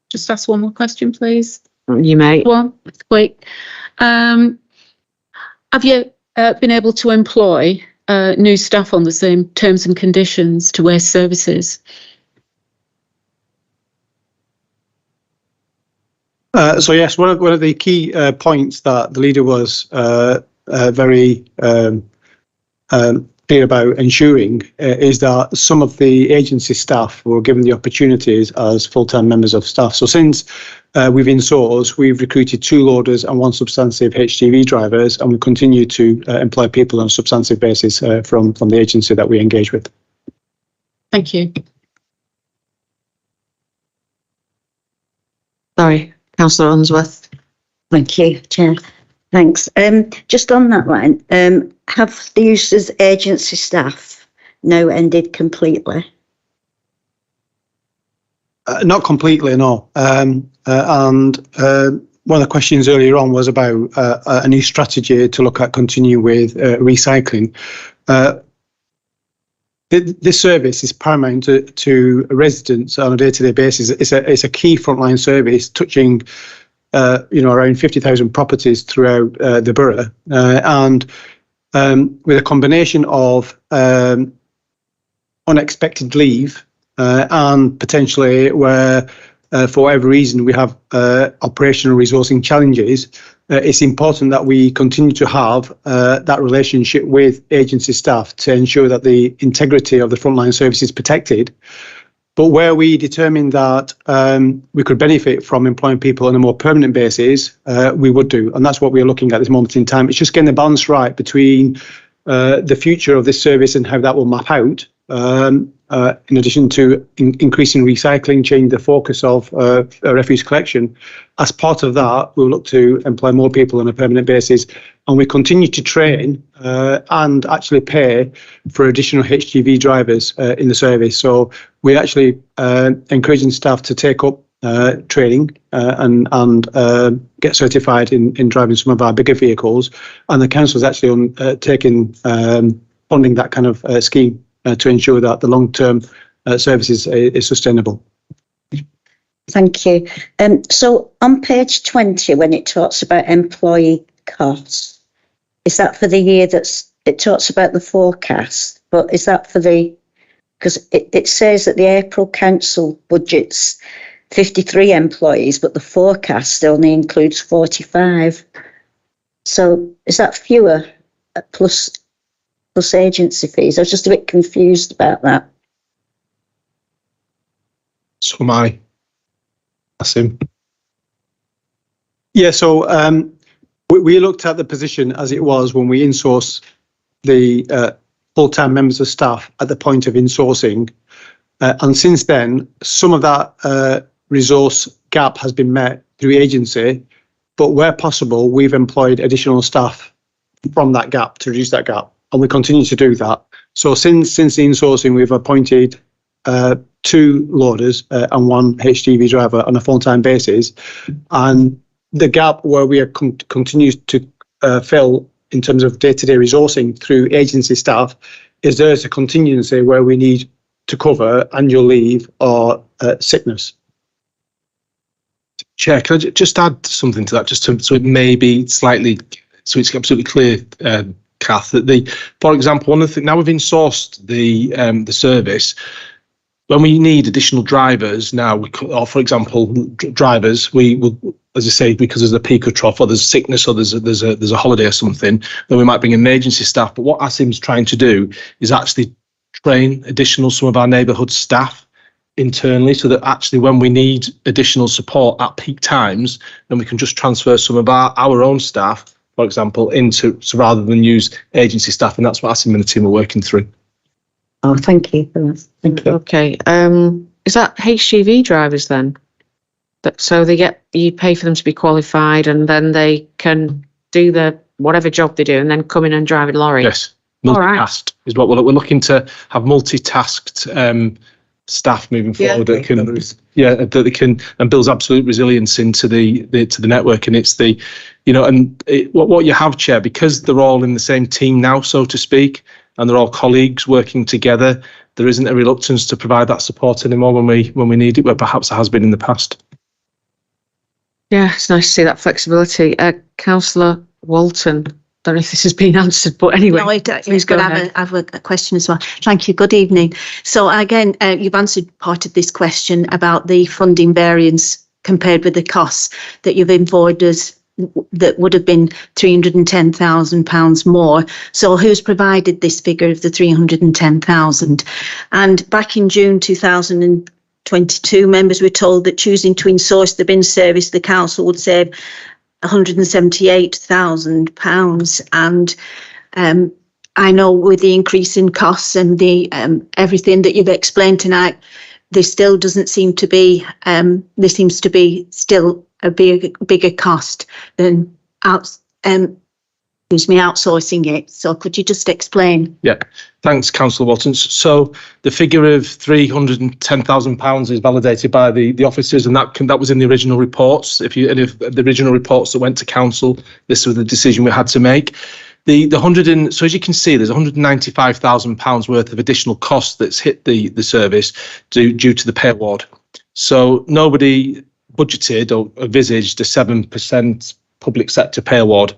Just ask one more question, please. You may. One, quick. Have you been able to employ new staff on the same terms and conditions to waste services? So yes, one of the key points that the leader was very clear about ensuring is that some of the agency staff were given the opportunities as full-time members of staff. So since we've insourced, we've recruited 2 loaders and 1 substantive HGV drivers, and we continue to employ people on a substantive basis from the agency that we engage with. Thank you. Sorry, Councillor Unsworth. Thank you, Chair. Thanks. Just on that line, have the use of agency staff now ended completely? Not completely, no. And one of the questions earlier on was about a new strategy to look at continue with recycling. This service is paramount to residents on a day-to-day basis. It's a key frontline service touching around 50,000 properties throughout the borough, and with a combination of unexpected leave and potentially where, for whatever reason, we have operational resourcing challenges, it's important that we continue to have that relationship with agency staff to ensure that the integrity of the frontline service is protected. But where we determined that we could benefit from employing people on a more permanent basis, we would do. And that's what we're looking at this moment in time. It's just getting the balance right between the future of this service and how that will map out, in addition to increasing recycling, changing the focus of refuse collection. As part of that, we'll look to employ more people on a permanent basis. And we continue to train and actually pay for additional HGV drivers in the service. So we're actually encouraging staff to take up training and get certified in driving some of our bigger vehicles. And the council is actually taking funding that kind of scheme to ensure that the long-term service is sustainable. Thank you. So on page 20, when it talks about employee costs, is that for the year it talks about the forecast, but is that for because it says that the April council budget's 53 employees, but the forecast only includes 45. So is that fewer plus agency fees? I was just a bit confused about that. So am I. That's him. Yeah, so we looked at the position as it was when we insourced the full-time members of staff at the point of insourcing. And since then, some of that resource gap has been met through agency, but where possible, we've employed additional staff from that gap to reduce that gap. And we continue to do that. So since the insourcing, we've appointed 2 loaders and 1 HGV driver on a full-time basis. And the gap where we are continues to fill in terms of day-to-day resourcing through agency staff is there's a contingency where we need to cover annual leave or sickness. Chair, can I just add something to that, so it may be slightly, so it's absolutely clear, Kath, that for example, one of the things, now we've insourced the service, when we need additional drivers now, or for example, drivers, we will, as I say, because there's a peak or trough, or there's sickness, or there's a holiday or something, then we might bring in agency staff. But what ASIM's trying to do is actually train some of our neighbourhood staff internally, so that actually when we need additional support at peak times, then we can just transfer some of our own staff, for example, so rather than use agency staff, and that's what ASIM and the team are working through. Oh, thank you for that. Thank you. Okay. Is that HGV drivers then? So you pay for them to be qualified, and then they can do the whatever job they do, and then come in and drive a lorry. Yes, All right. multitasked is what we're looking to have. Multitasked staff moving forward that they can and builds absolute resilience into the network. And it's what you have, Chair, because they're all in the same team now, so to speak, and they're all colleagues working together. There isn't a reluctance to provide that support anymore when we need it, where perhaps there has been in the past. Yeah, it's nice to see that flexibility. Councillor Walton, don't know if this has been answered, but anyway, please go ahead. I have a question as well. Thank you. Good evening. So again, you've answered part of this question about the funding variance compared with the costs that you've invoiced us. That would have been £310,000 more. So who's provided this figure of the 310,000? And back in June 2022, members were told that choosing to insource the bin service, the council would save £178,000. And I know with the increase in costs and the everything that you've explained tonight, there still doesn't seem to be, there seems to be still a bigger cost than outsourcing it. So could you just explain? Yeah, thanks, Councillor Walton. So the figure of £310,000 is validated by the officers, and that was in the original reports. If the original reports that went to council, this was the decision we had to make. So as you can see, there's £195,000 worth of additional cost that's hit the service due to the pay award. So nobody budgeted or envisaged a 7% public sector pay award.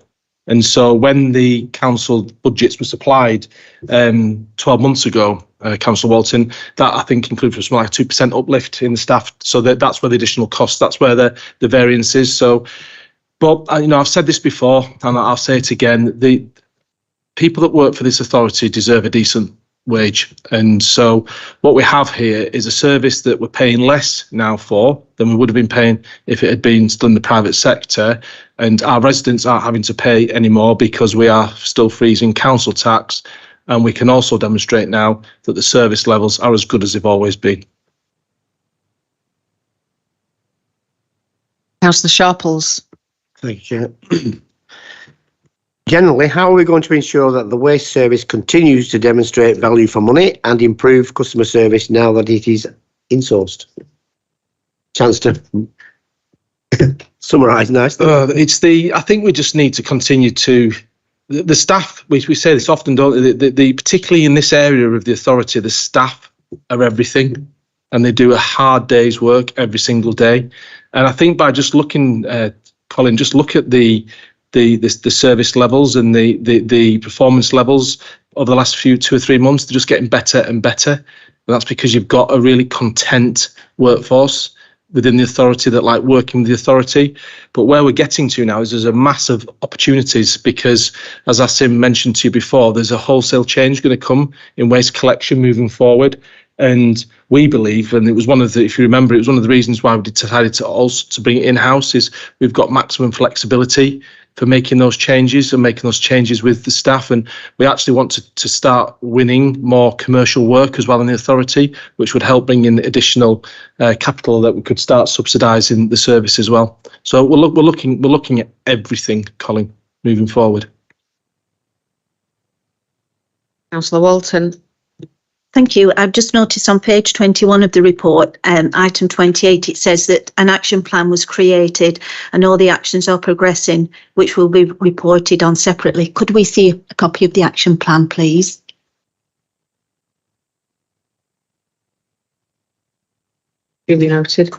And so when the council budgets were supplied 12 months ago, Councillor Walton, that I think included something like a 2% uplift in the staff. So that's where the additional cost, that's where the variance is. So, but I've said this before, and I'll say it again, the people that work for this authority deserve a decent wage. And so what we have here is a service that we're paying less now for than we would have been paying if it had been still in the private sector, and our residents aren't having to pay anymore because we are still freezing council tax, and we can also demonstrate now that the service levels are as good as they've always been. Councillor Sharples. Thank you, Chair. Generally, how are we going to ensure that the waste service continues to demonstrate value for money and improve customer service now that it is insourced? Chance to summarise nicely. I think we just need to continue to, the staff, we say this often, don't they? Particularly in this area of the authority, the staff are everything, and they do a hard day's work every single day. And I think by just looking, Colin, just look at the service levels and the performance levels over the last 2 or 3 months. They're just getting better and better. And that's because you've got a really content workforce within the authority that like working with the authority. But where we're getting to now is there's a massive opportunities because, as Asim mentioned to you before, there's a wholesale change going to come in waste collection moving forward. And we believe, and it was one of the, if you remember, it was one of the reasons why we decided to bring it in-house, is we've got maximum flexibility for making those changes and making those changes with the staff. And we actually want to start winning more commercial work as well in the authority, which would help bring in additional capital that we could start subsidising the service as well. So we're looking at everything, Colin, moving forward. Councillor Walton. Thank you. I've just noticed on page 21 of the report, item 28, it says that an action plan was created and all the actions are progressing, which will be reported on separately. Could we see a copy of the action plan, please? Duly noted.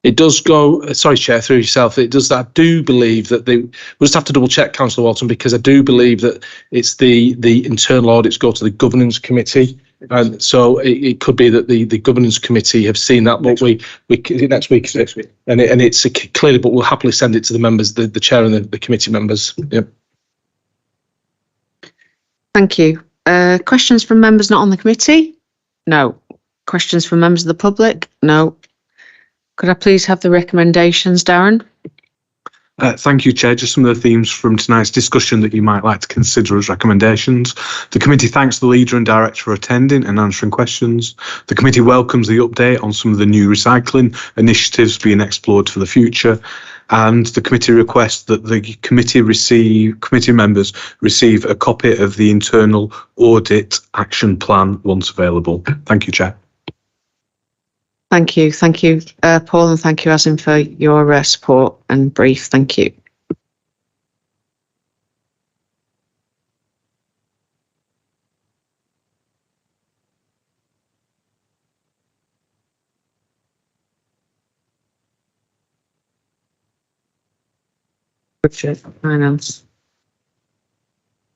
It does go, sorry, Chair, through yourself, it does that. I do believe that we'll just have to double check, Councillor Walton, because I do believe that it's the internal audits go to the governance committee And so it could be that the governance committee have seen that, but we is it next week? Next week. And it's clearly, but we'll happily send it to the members, the chair and the committee members. Yep. Thank you. Questions from members not on the committee? No. Questions from members of the public? No. Could I please have the recommendations, Darren? Thank you, Chair. Just some of the themes from tonight's discussion that you might like to consider as recommendations. The committee thanks the leader and director for attending and answering questions. The committee welcomes the update on some of the new recycling initiatives being explored for the future. And the committee requests that the committee members receive a copy of the internal audit action plan once available. Thank you, Chair. Thank you. Thank you, Paul, and thank you, Asim, for your support and brief. Thank you. Budget, finance.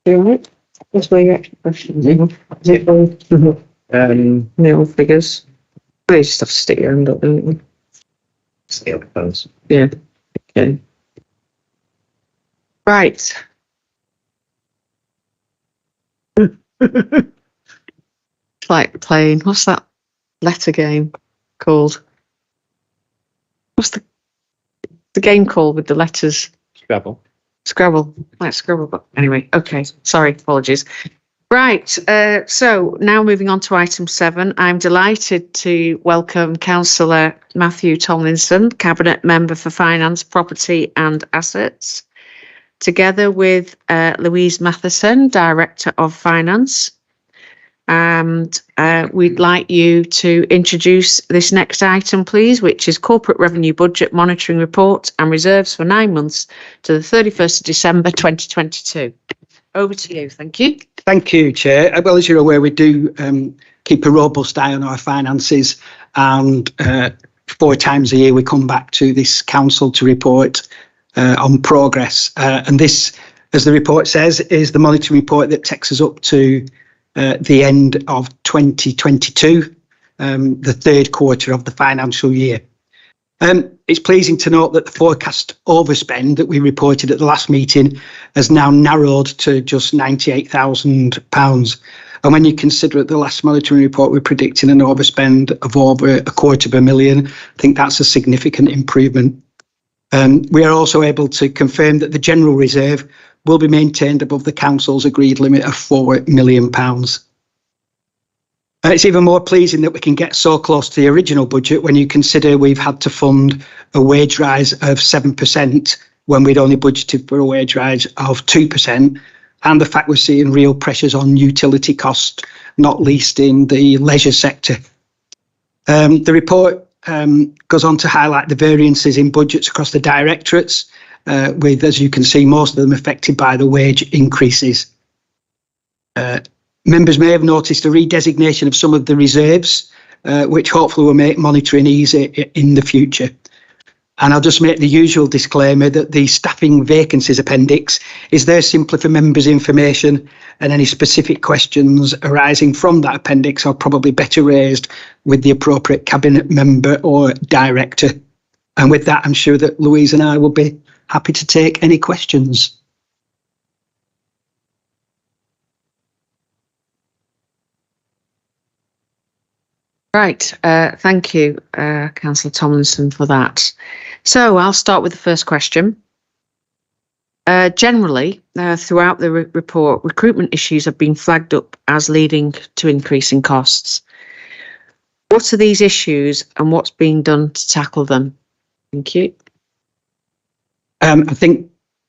You all right? That's where your extra questions are. Is it all? Nil figures. You just have to stick your hand up, don't you? Still propose. Yeah. Okay. Right. It's like playing, what's that letter game called? What's the game called with the letters? Scrabble. Scrabble, like Scrabble, but anyway, okay, sorry, apologies. Right, so now moving on to item 7, I'm delighted to welcome Councillor Matthew Tomlinson, Cabinet Member for Finance, Property and Assets, together with Louise Matheson, Director of Finance. And we'd like you to introduce this next item, please, which is Corporate Revenue Budget Monitoring Report and Reserves for 9 months to the 31st of December 2022. Over to you. Thank you. Thank you, Chair. Well, as you're aware, we do keep a robust eye on our finances, and 4 times a year we come back to this council to report on progress. And this, as the report says, is the monitoring report that takes us up to the end of 2022, the 3rd quarter of the financial year. It's pleasing to note that the forecast overspend that we reported at the last meeting has now narrowed to just £98,000. And when you consider at the last monitoring report, we're predicting an overspend of over £250,000, I think that's a significant improvement. We are also able to confirm that the general reserve will be maintained above the council's agreed limit of £4 million. It's even more pleasing that we can get so close to the original budget when you consider we've had to fund a wage rise of 7% when we'd only budgeted for a wage rise of 2%, and the fact we're seeing real pressures on utility costs, not least in the leisure sector. The report goes on to highlight the variances in budgets across the directorates, with, as you can see, most of them affected by the wage increases. Members may have noticed a redesignation of some of the reserves, which hopefully will make monitoring easier in the future. And I'll just make the usual disclaimer that the staffing vacancies appendix is there simply for members' information, and any specific questions arising from that appendix are probably better raised with the appropriate cabinet member or director. And with that, I'm sure that Louise and I will be happy to take any questions. Right, thank you, Councillor Tomlinson, for that. So I'll start with the first question. Generally, throughout the report, recruitment issues have been flagged up as leading to increasing costs. What are these issues and what's being done to tackle them? Thank you. I think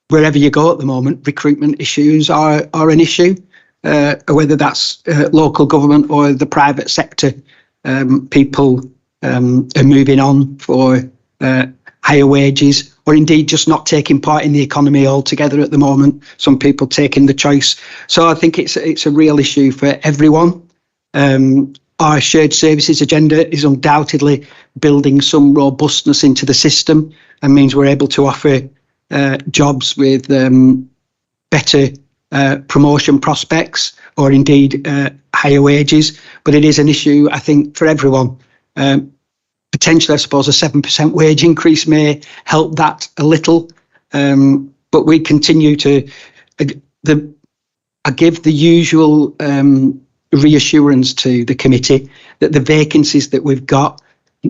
wherever you go at the moment, recruitment issues are an issue, whether that's local government or the private sector. People are moving on for higher wages, or indeed just not taking part in the economy altogether at the moment. Some people taking the choice. So I think it's a real issue for everyone. Our shared services agenda is undoubtedly building some robustness into the system, and means we're able to offer jobs with better promotion prospects, or indeed higher wages. But it is an issue, I think, for everyone. Potentially, I suppose, a 7% wage increase may help that a little. But we continue to I give the usual reassurance to the committee that the vacancies that we've got,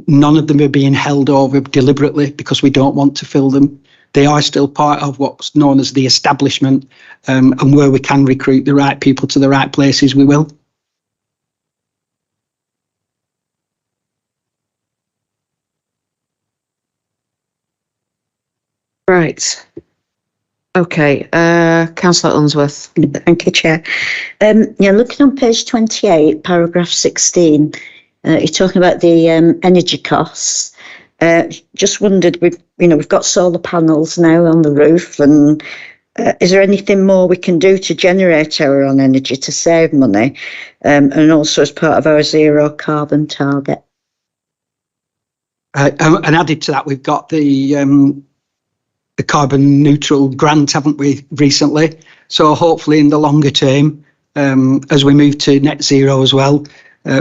none of them are being held over deliberately because we don't want to fill them. They are still part of what's known as the establishment, and where we can recruit the right people to the right places, we will. Right. Okay, Councillor Unsworth. Thank you, Chair. Looking on page 28, paragraph 16, you're talking about the energy costs. Just wondered, we've got solar panels now on the roof, and is there anything more we can do to generate our own energy to save money, and also as part of our zero carbon target? And added to that, we've got the carbon neutral grant, haven't we, recently? So hopefully in the longer term, as we move to net zero as well,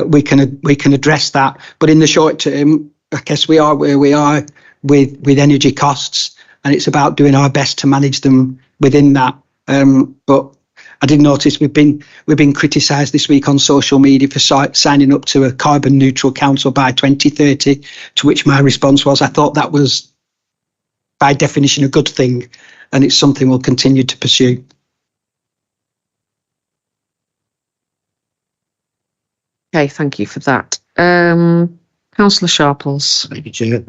we can address that. But in the short term, I guess we are where we are with energy costs, and it's about doing our best to manage them within that. But I did notice we've been criticised this week on social media for signing up to a carbon neutral council by 2030, to which my response was, I thought that was by definition a good thing, and it's something we'll continue to pursue. Okay, thank you for that. Councillor Sharples. Thank you, Chair.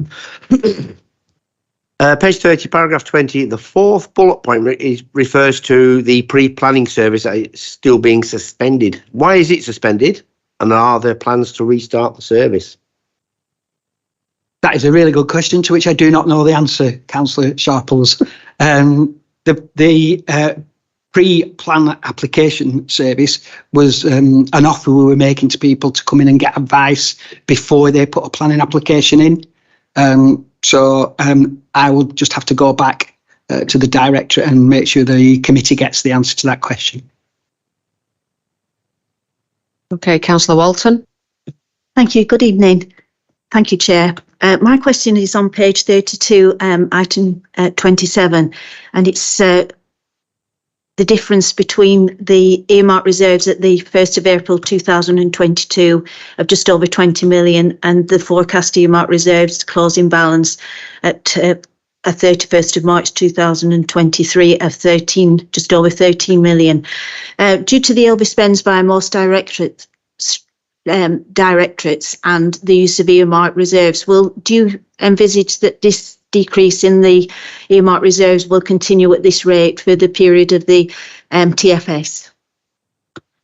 Page 30, paragraph 20, the fourth bullet point refers to the pre-planning service that is still being suspended. Why is it suspended, and are there plans to restart the service? That is a really good question to which I do not know the answer, Councillor Sharples. The pre-plan application service was an offer we were making to people to come in and get advice before they put a planning application in. So I will just have to go back to the directorate and make sure the committee gets the answer to that question. Okay, Councillor Walton. Thank you. Good evening. Thank you, Chair. My question is on page 32, item 27, and it's the difference between the earmark reserves at the 1st of April 2022 of just over 20 million and the forecast earmark reserves closing balance at 31st of March 2023 of just over 13 million. Due to the overspends by most directorates and the use of earmark reserves, do you envisage that this decrease in the earmark reserves will continue at this rate for the period of the TFS?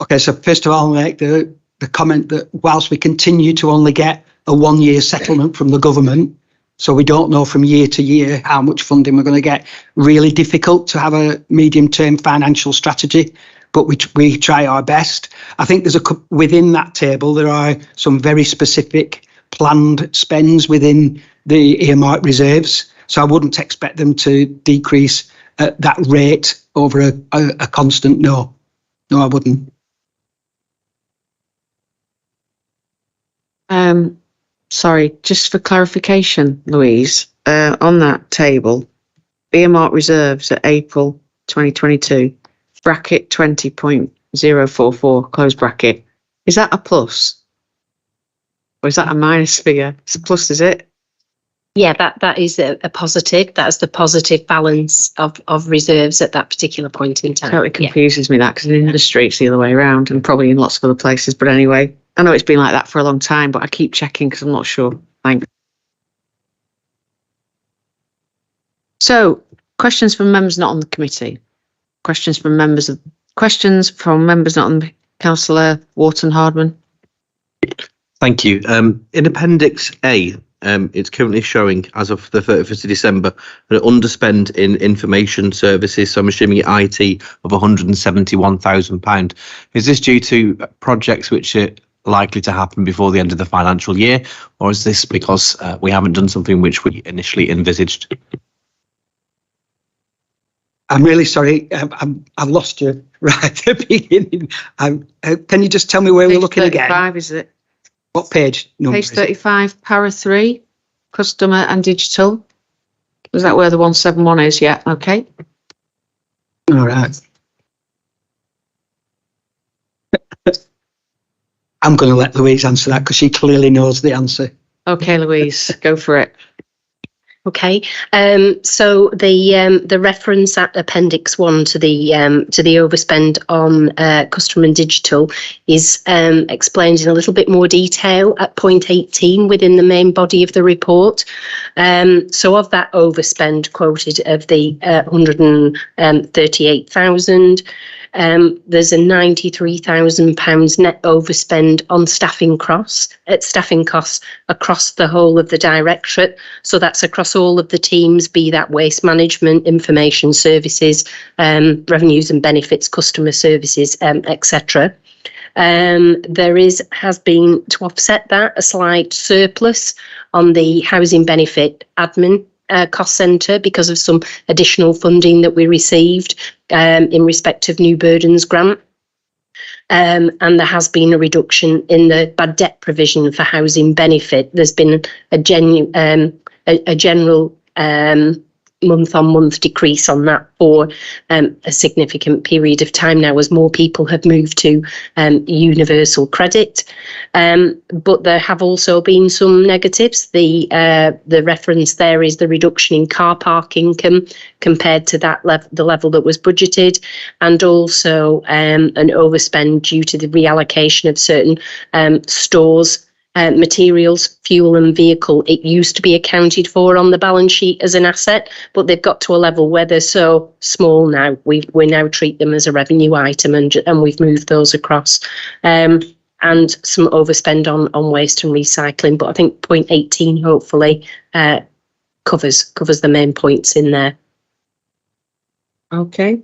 Okay, so first of all, I'll make the comment that whilst we continue to only get a 1-year settlement from the government, so we don't know from year to year how much funding we're going to get, really difficult to have a medium-term financial strategy. But we try our best. I think within that table, there are some very specific planned spends within the earmark reserves. So I wouldn't expect them to decrease at that rate over a constant no. No, I wouldn't. Sorry, just for clarification, Louise, on that table, earmark reserves at April 2022. Bracket 20.044, close bracket. Is that a plus? Or is that a minus figure? It's a plus, is it? Yeah, that is a positive. That's the positive balance of reserves at that particular point in time. Totally confuses me, that, because in industry it's the other way around, and probably in lots of other places. But anyway, I know it's been like that for a long time, but I keep checking because I'm not sure. Thanks. So, questions from members not on the committee. Questions from members not on the Councillor Wharton Hardman. Thank you. In Appendix A, it's currently showing as of the 31st of December an underspend in information services. So I'm assuming IT of £171,000. Is this due to projects which are likely to happen before the end of the financial year, or is this because we haven't done something which we initially envisaged? I'm really sorry. I've lost you right at the beginning. Can you just tell me where we're looking again? 35, is it? What page number? Page 35, para 3, customer and digital. Is that where the 171 is? Yeah, okay. All right. I'm going to let Louise answer that because she clearly knows the answer. Okay, Louise, go for it. Okay, so the reference at Appendix 1 to the overspend on customer and digital is explained in a little bit more detail at point 18 within the main body of the report. So of that overspend quoted of the 138,000, there's a £93,000 net overspend on staffing costs across the whole of the directorate. So that's across all of the teams, be that waste management, information services, revenues and benefits, customer services, etc. There has been, to offset that, a slight surplus on the housing benefit admin cost centre because of some additional funding that we received in respect of New Burdens grant. And there has been a reduction in the bad debt provision for housing benefit. There's been a general month-on-month decrease on that for a significant period of time now as more people have moved to universal credit. But there have also been some negatives. The reference there is the reduction in car park income compared to that the level that was budgeted, and also an overspend due to the reallocation of certain stores. Materials, fuel and vehicle, it used to be accounted for on the balance sheet as an asset, but they've got to a level where they're so small now, we now treat them as a revenue item, and we've moved those across. And some overspend on waste and recycling, but I think point 18 hopefully covers the main points in there. Okay,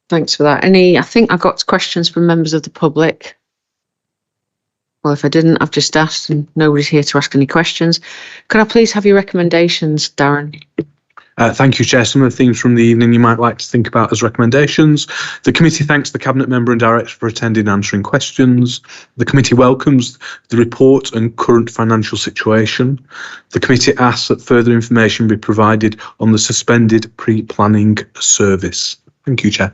thanks for that. I think I got questions from members of the public. Well, if I didn't, I've just asked and nobody's here to ask any questions. Could I please have your recommendations, Darren? Thank you, Chair. Some of the themes from the evening you might like to think about as recommendations. The committee thanks the Cabinet Member and Director for attending and answering questions. The committee welcomes the report and current financial situation. The committee asks that further information be provided on the suspended pre-planning service. Thank you, Chair.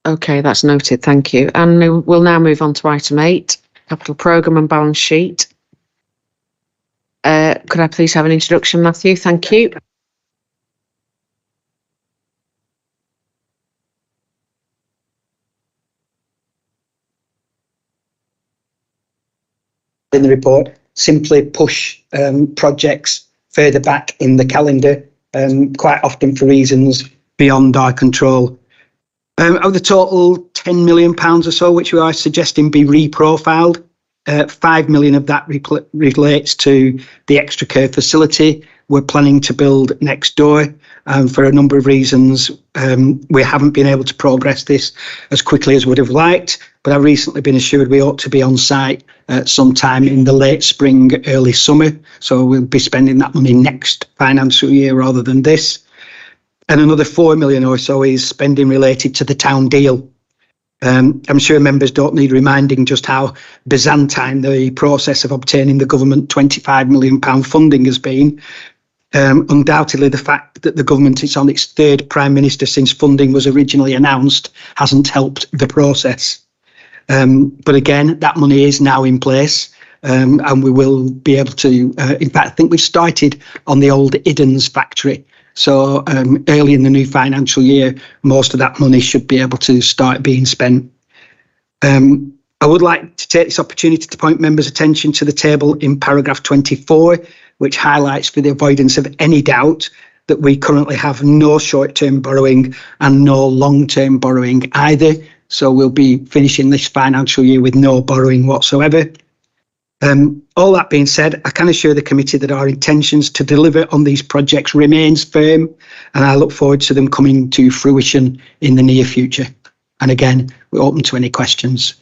Okay, that's noted. Thank you. And we'll now move on to item 8, capital programme and balance sheet. Could I please have an introduction, Matthew? Thank you. In the report, simply push projects further back in the calendar, quite often for reasons beyond our control. Of the total £10 million or so, which we are suggesting be reprofiled, 5 million of that relates to the extra care facility we're planning to build next door. For a number of reasons, we haven't been able to progress this as quickly as we would have liked, but I've recently been assured we ought to be on site sometime in the late spring, early summer. So we'll be spending that money next financial year rather than this. And another 4 million or so is spending related to the town deal. I'm sure members don't need reminding just how Byzantine the process of obtaining the government £25 million funding has been. Undoubtedly, the fact that the government is on its third Prime Minister since funding was originally announced hasn't helped the process. But again, that money is now in place. And we will be able to, in fact, I think we've started on the old Iddens factory. So early in the new financial year, most of that money should be able to start being spent. I would like to take this opportunity to point members' attention to the table in paragraph 24, which highlights, for the avoidance of any doubt, that we currently have no short-term borrowing and no long-term borrowing either. So we'll be finishing this financial year with no borrowing whatsoever. All that being said, I can assure the committee that our intentions to deliver on these projects remains firm, and I look forward to them coming to fruition in the near future. And again, we're open to any questions.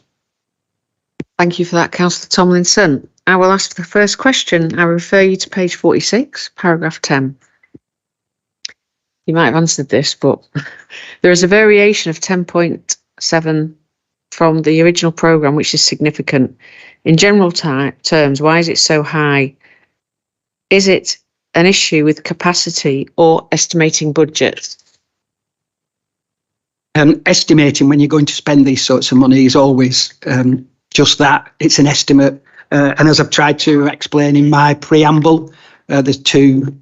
Thank you for that, Councillor Tomlinson. I will ask the first question. I refer you to page 46, paragraph 10. you might have answered this, but there is a variation of 10.7 from the original programme, which is significant. In general terms, why is it so high? Is it an issue with capacity or estimating budget? Estimating when you're going to spend these sorts of money is always just that. It's an estimate. And as I've tried to explain in my preamble, there's two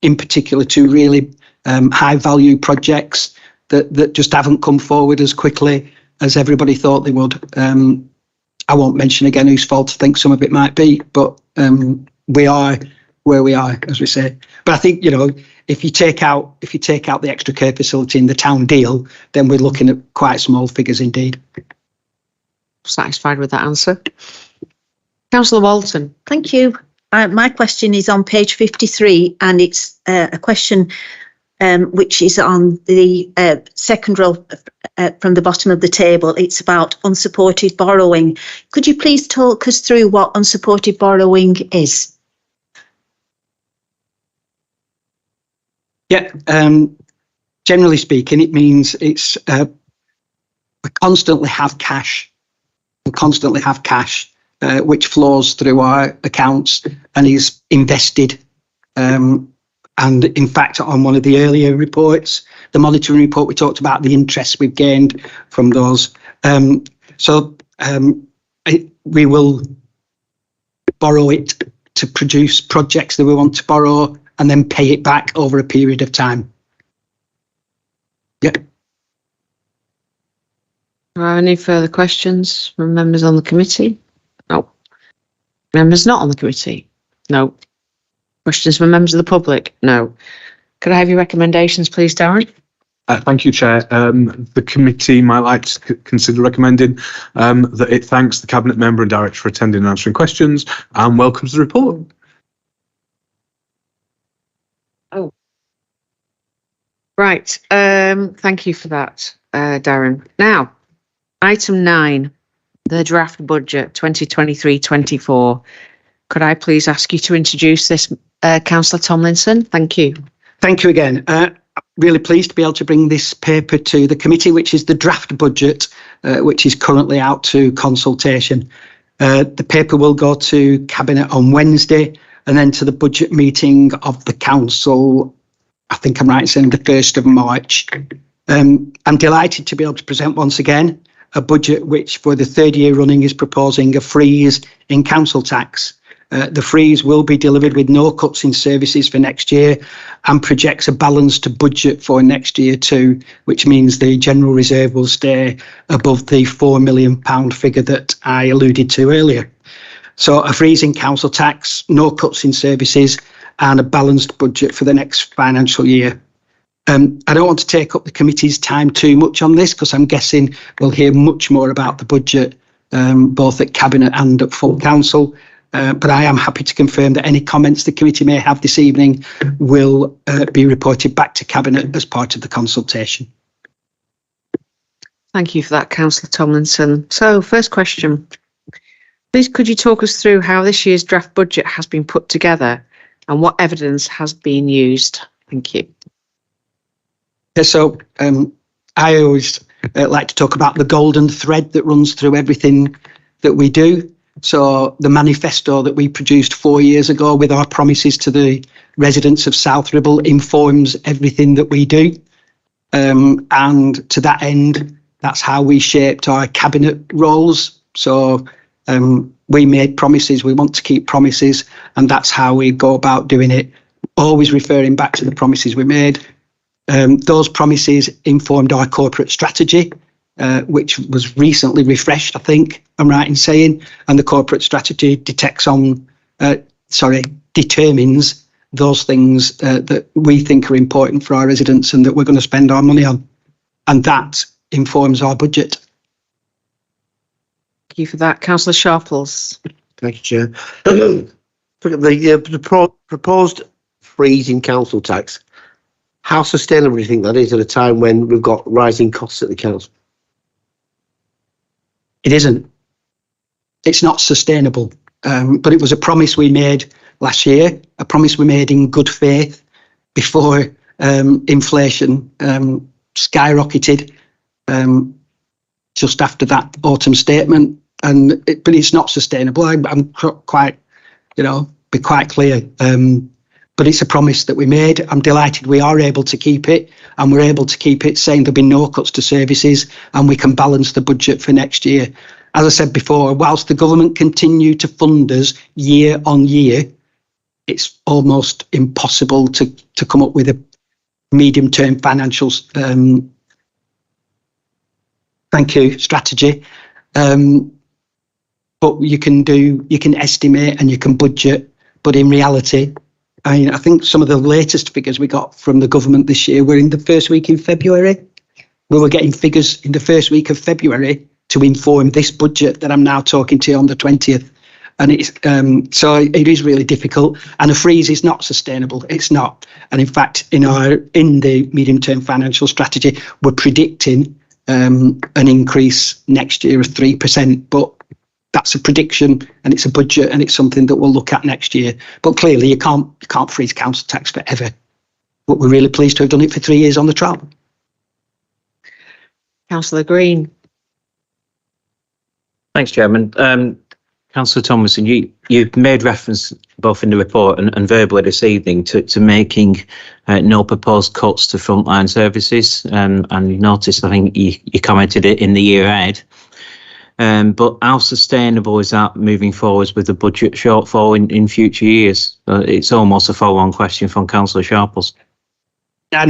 really high value projects that just haven't come forward as quickly as everybody thought they would. I won't mention again whose fault I think some of it might be, but we are where we are, as we say. But I think, if you take out the extra care facility in the town deal, then we're looking at quite small figures indeed. Satisfied with that answer. Councillor Walton. Thank you. My question is on page 53, and it's a question which is on the second row from the bottom of the table. It's about unsupported borrowing. Could you please talk us through what unsupported borrowing is? Yeah, generally speaking, it means it's we constantly have cash. Which flows through our accounts and is invested. And in fact, on one of the earlier reports, the monitoring report, we talked about the interest we've gained from those. We will borrow it to produce projects that we want to borrow and then pay it back over a period of time. Yeah. Any further questions from members on the committee? No. Members not on the committee? No. Questions from members of the public? No. Could I have your recommendations, please, Darren? Thank you, Chair. The committee might like to consider recommending that it thanks the Cabinet Member and Director for attending and answering questions and welcomes the report. Oh. Right. Thank you for that, Darren. Now, item 9, the draft budget 2023-24. Could I please ask you to introduce this, Councillor Tomlinson? Thank you. Thank you again. Really pleased to be able to bring this paper to the committee, which is the draft budget, which is currently out to consultation. The paper will go to Cabinet on Wednesday and then to the budget meeting of the council, I think I'm right in saying the 1st of March. I'm delighted to be able to present once again a budget which for the 3rd year running is proposing a freeze in council tax. The freeze will be delivered with no cuts in services for next year and projects a balanced budget for next year too, which means the general reserve will stay above the £4 million figure that I alluded to earlier. So a freeze in council tax, no cuts in services and a balanced budget for the next financial year. I don't want to take up the committee's time too much on this because I'm guessing we'll hear much more about the budget both at Cabinet and at full council. But I am happy to confirm that any comments the committee may have this evening will be reported back to Cabinet as part of the consultation. Thank you for that, Councillor Tomlinson. So, first question. Please, could you talk us through how this year's draft budget has been put together and what evidence has been used? Thank you. Yeah, so I always like to talk about the golden thread that runs through everything that we do. So the manifesto that we produced 4 years ago with our promises to the residents of South Ribble informs everything that we do. And to that end, that's how we shaped our cabinet roles. So we made promises, we want to keep promises, and that's how we go about doing it, always referring back to the promises we made. Those promises informed our corporate strategy, which was recently refreshed, I think I'm right in saying, and the corporate strategy determines those things that we think are important for our residents and that we're going to spend our money on. And that informs our budget. Thank you for that. Councillor Sharples. Thank you, Chair. The proposed freeze in council tax, how sustainable do you think that is at a time when we've got rising costs at the council? It isn't. It's not sustainable. But it was a promise we made last year, a promise we made in good faith before inflation skyrocketed just after that autumn statement, but it's not sustainable. I'm quite, be quite clear. But it's a promise that we made. I'm delighted we are able to keep it, and we're able to keep it saying there'll be no cuts to services, and we can balance the budget for next year. As I said before, whilst the government continue to fund us year on year, it's almost impossible to come up with a medium-term financial strategy. But you can estimate and you can budget, but in reality, I think some of the latest figures we got from the government this year were in the first week in February. We were getting figures in the first week of February to inform this budget that I'm now talking to you on the 20th. And it's so it is really difficult. And a freeze is not sustainable. It's not. And in fact, in the medium-term financial strategy, we're predicting an increase next year of 3%. But that's a prediction, and it's a budget, and it's something that we'll look at next year. But clearly, you can't freeze council tax forever. But we're really pleased to have done it for 3 years on the trot. Councillor Green. Thanks, Chairman. Councillor Thomason, you've made reference both in the report and verbally this evening to making no proposed cuts to frontline services, and you noticed, I think you commented it in the year ahead. But how sustainable is that moving forwards with the budget shortfall in future years? It's almost a follow-on question from Councillor Sharples. I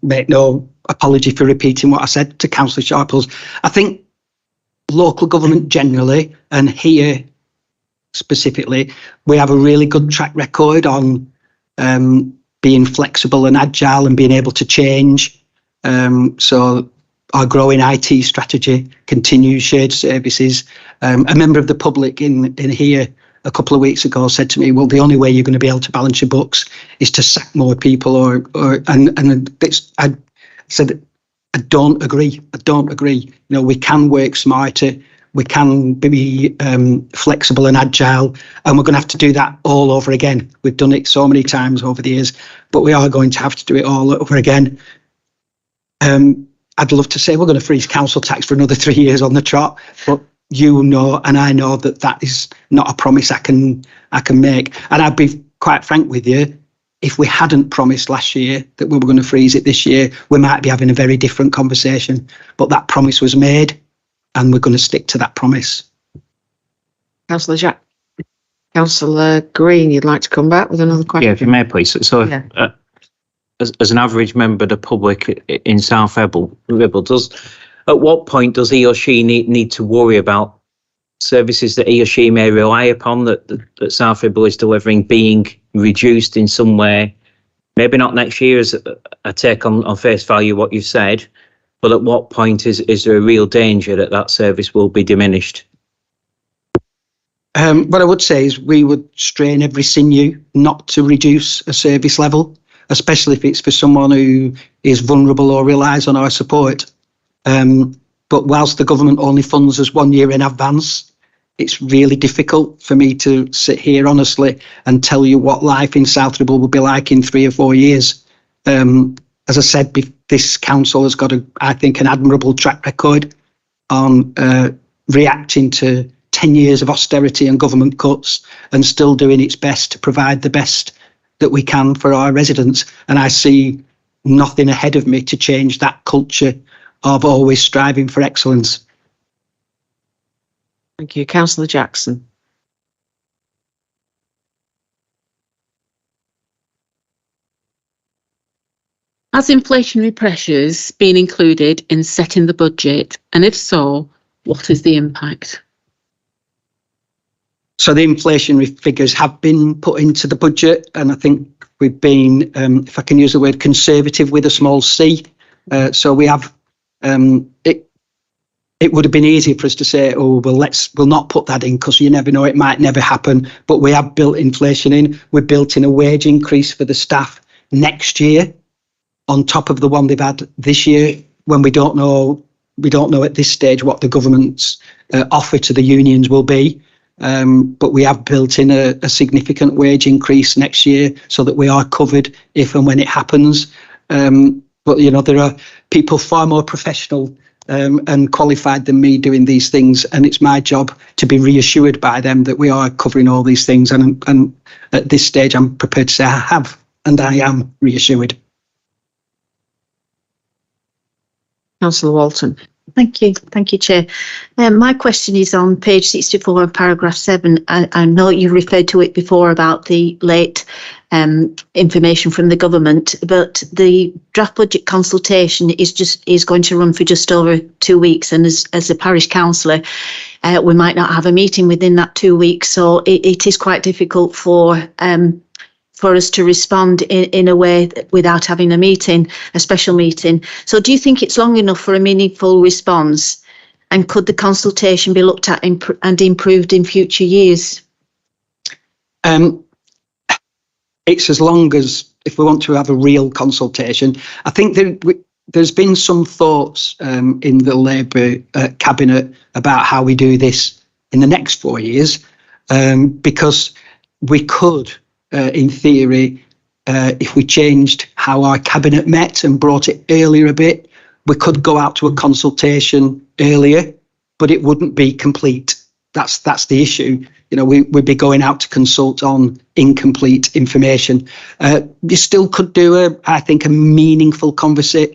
make no apology for repeating what I said to Councillor Sharples. I think local government generally, and here specifically, we have a really good track record on being flexible and agile and being able to change. So our growing IT strategy continues, shared services. A member of the public in here a couple of weeks ago said to me, well, the only way you're going to be able to balance your books is to sack more people I said, I don't agree. We can work smarter. We can be flexible and agile, and we're going to have to do that all over again. We've done it so many times over the years, but we are going to have to do it all over again. I'd love to say we're going to freeze council tax for another 3 years on the trot, but and I know that is not a promise I can make. And I'd be quite frank with you, if we hadn't promised last year that we were going to freeze it this year, we might be having a very different conversation. But that promise was made, and we're going to stick to that promise. Councillor Green, you'd like to come back with another question? Yeah, if you may, please. So, yeah. As an average member of the public in South Ribble, at what point does he or she need to worry about services that he or she may rely upon that South Ribble is delivering being reduced in some way? Maybe not next year as a take on face value what you've said, but at what point is there a real danger that service will be diminished? What I would say is we would strain every sinew not to reduce a service level, especially if it's for someone who is vulnerable or relies on our support. But whilst the government only funds us 1 year in advance, it's really difficult for me to sit here honestly and tell you what life in South Ribble will be like in 3 or 4 years. As I said, this council has got, I think, an admirable track record on reacting to 10 years of austerity and government cuts and still doing its best to provide the best that we can for our residents. And I see nothing ahead of me to change that culture of always striving for excellence. Thank you. Councillor Jackson. Has inflationary pressures been included in setting the budget? And if so, what is the impact? So the inflationary figures have been put into the budget, and I think we've been, if I can use the word, conservative with a small c. So we have, it would have been easier for us to say, oh, well, we'll not put that in because you never know, it might never happen. But we have built inflation in. We've built in a wage increase for the staff next year on top of the one they've had this year, when we don't know at this stage what the government's offer to the unions will be. But we have built in a significant wage increase next year so that we are covered if and when it happens. But, you know, there are people far more professional and qualified than me doing these things. And it's my job to be reassured by them that we are covering all these things. And at this stage, I'm prepared to say I have, and I am reassured. Councillor Walton. Thank you, Chair. My question is on page 64 of paragraph 7. I know you referred to it before about the late information from the government, but the draft budget consultation is going to run for just over 2 weeks, and as a parish councillor, we might not have a meeting within that 2 weeks, so it is quite difficult for us to respond in a way without having a special meeting. So do you think it's long enough for a meaningful response? And could the consultation be looked at and improved in future years? It's as long as, if we want to have a real consultation. I think there's been some thoughts in the Labour cabinet about how we do this in the next 4 years, because we could, in theory, if we changed how our cabinet met and brought it earlier a bit, we could go out to a consultation earlier, but it wouldn't be complete. That's the issue. You know, we'd be going out to consult on incomplete information. You still could do a meaningful conversation.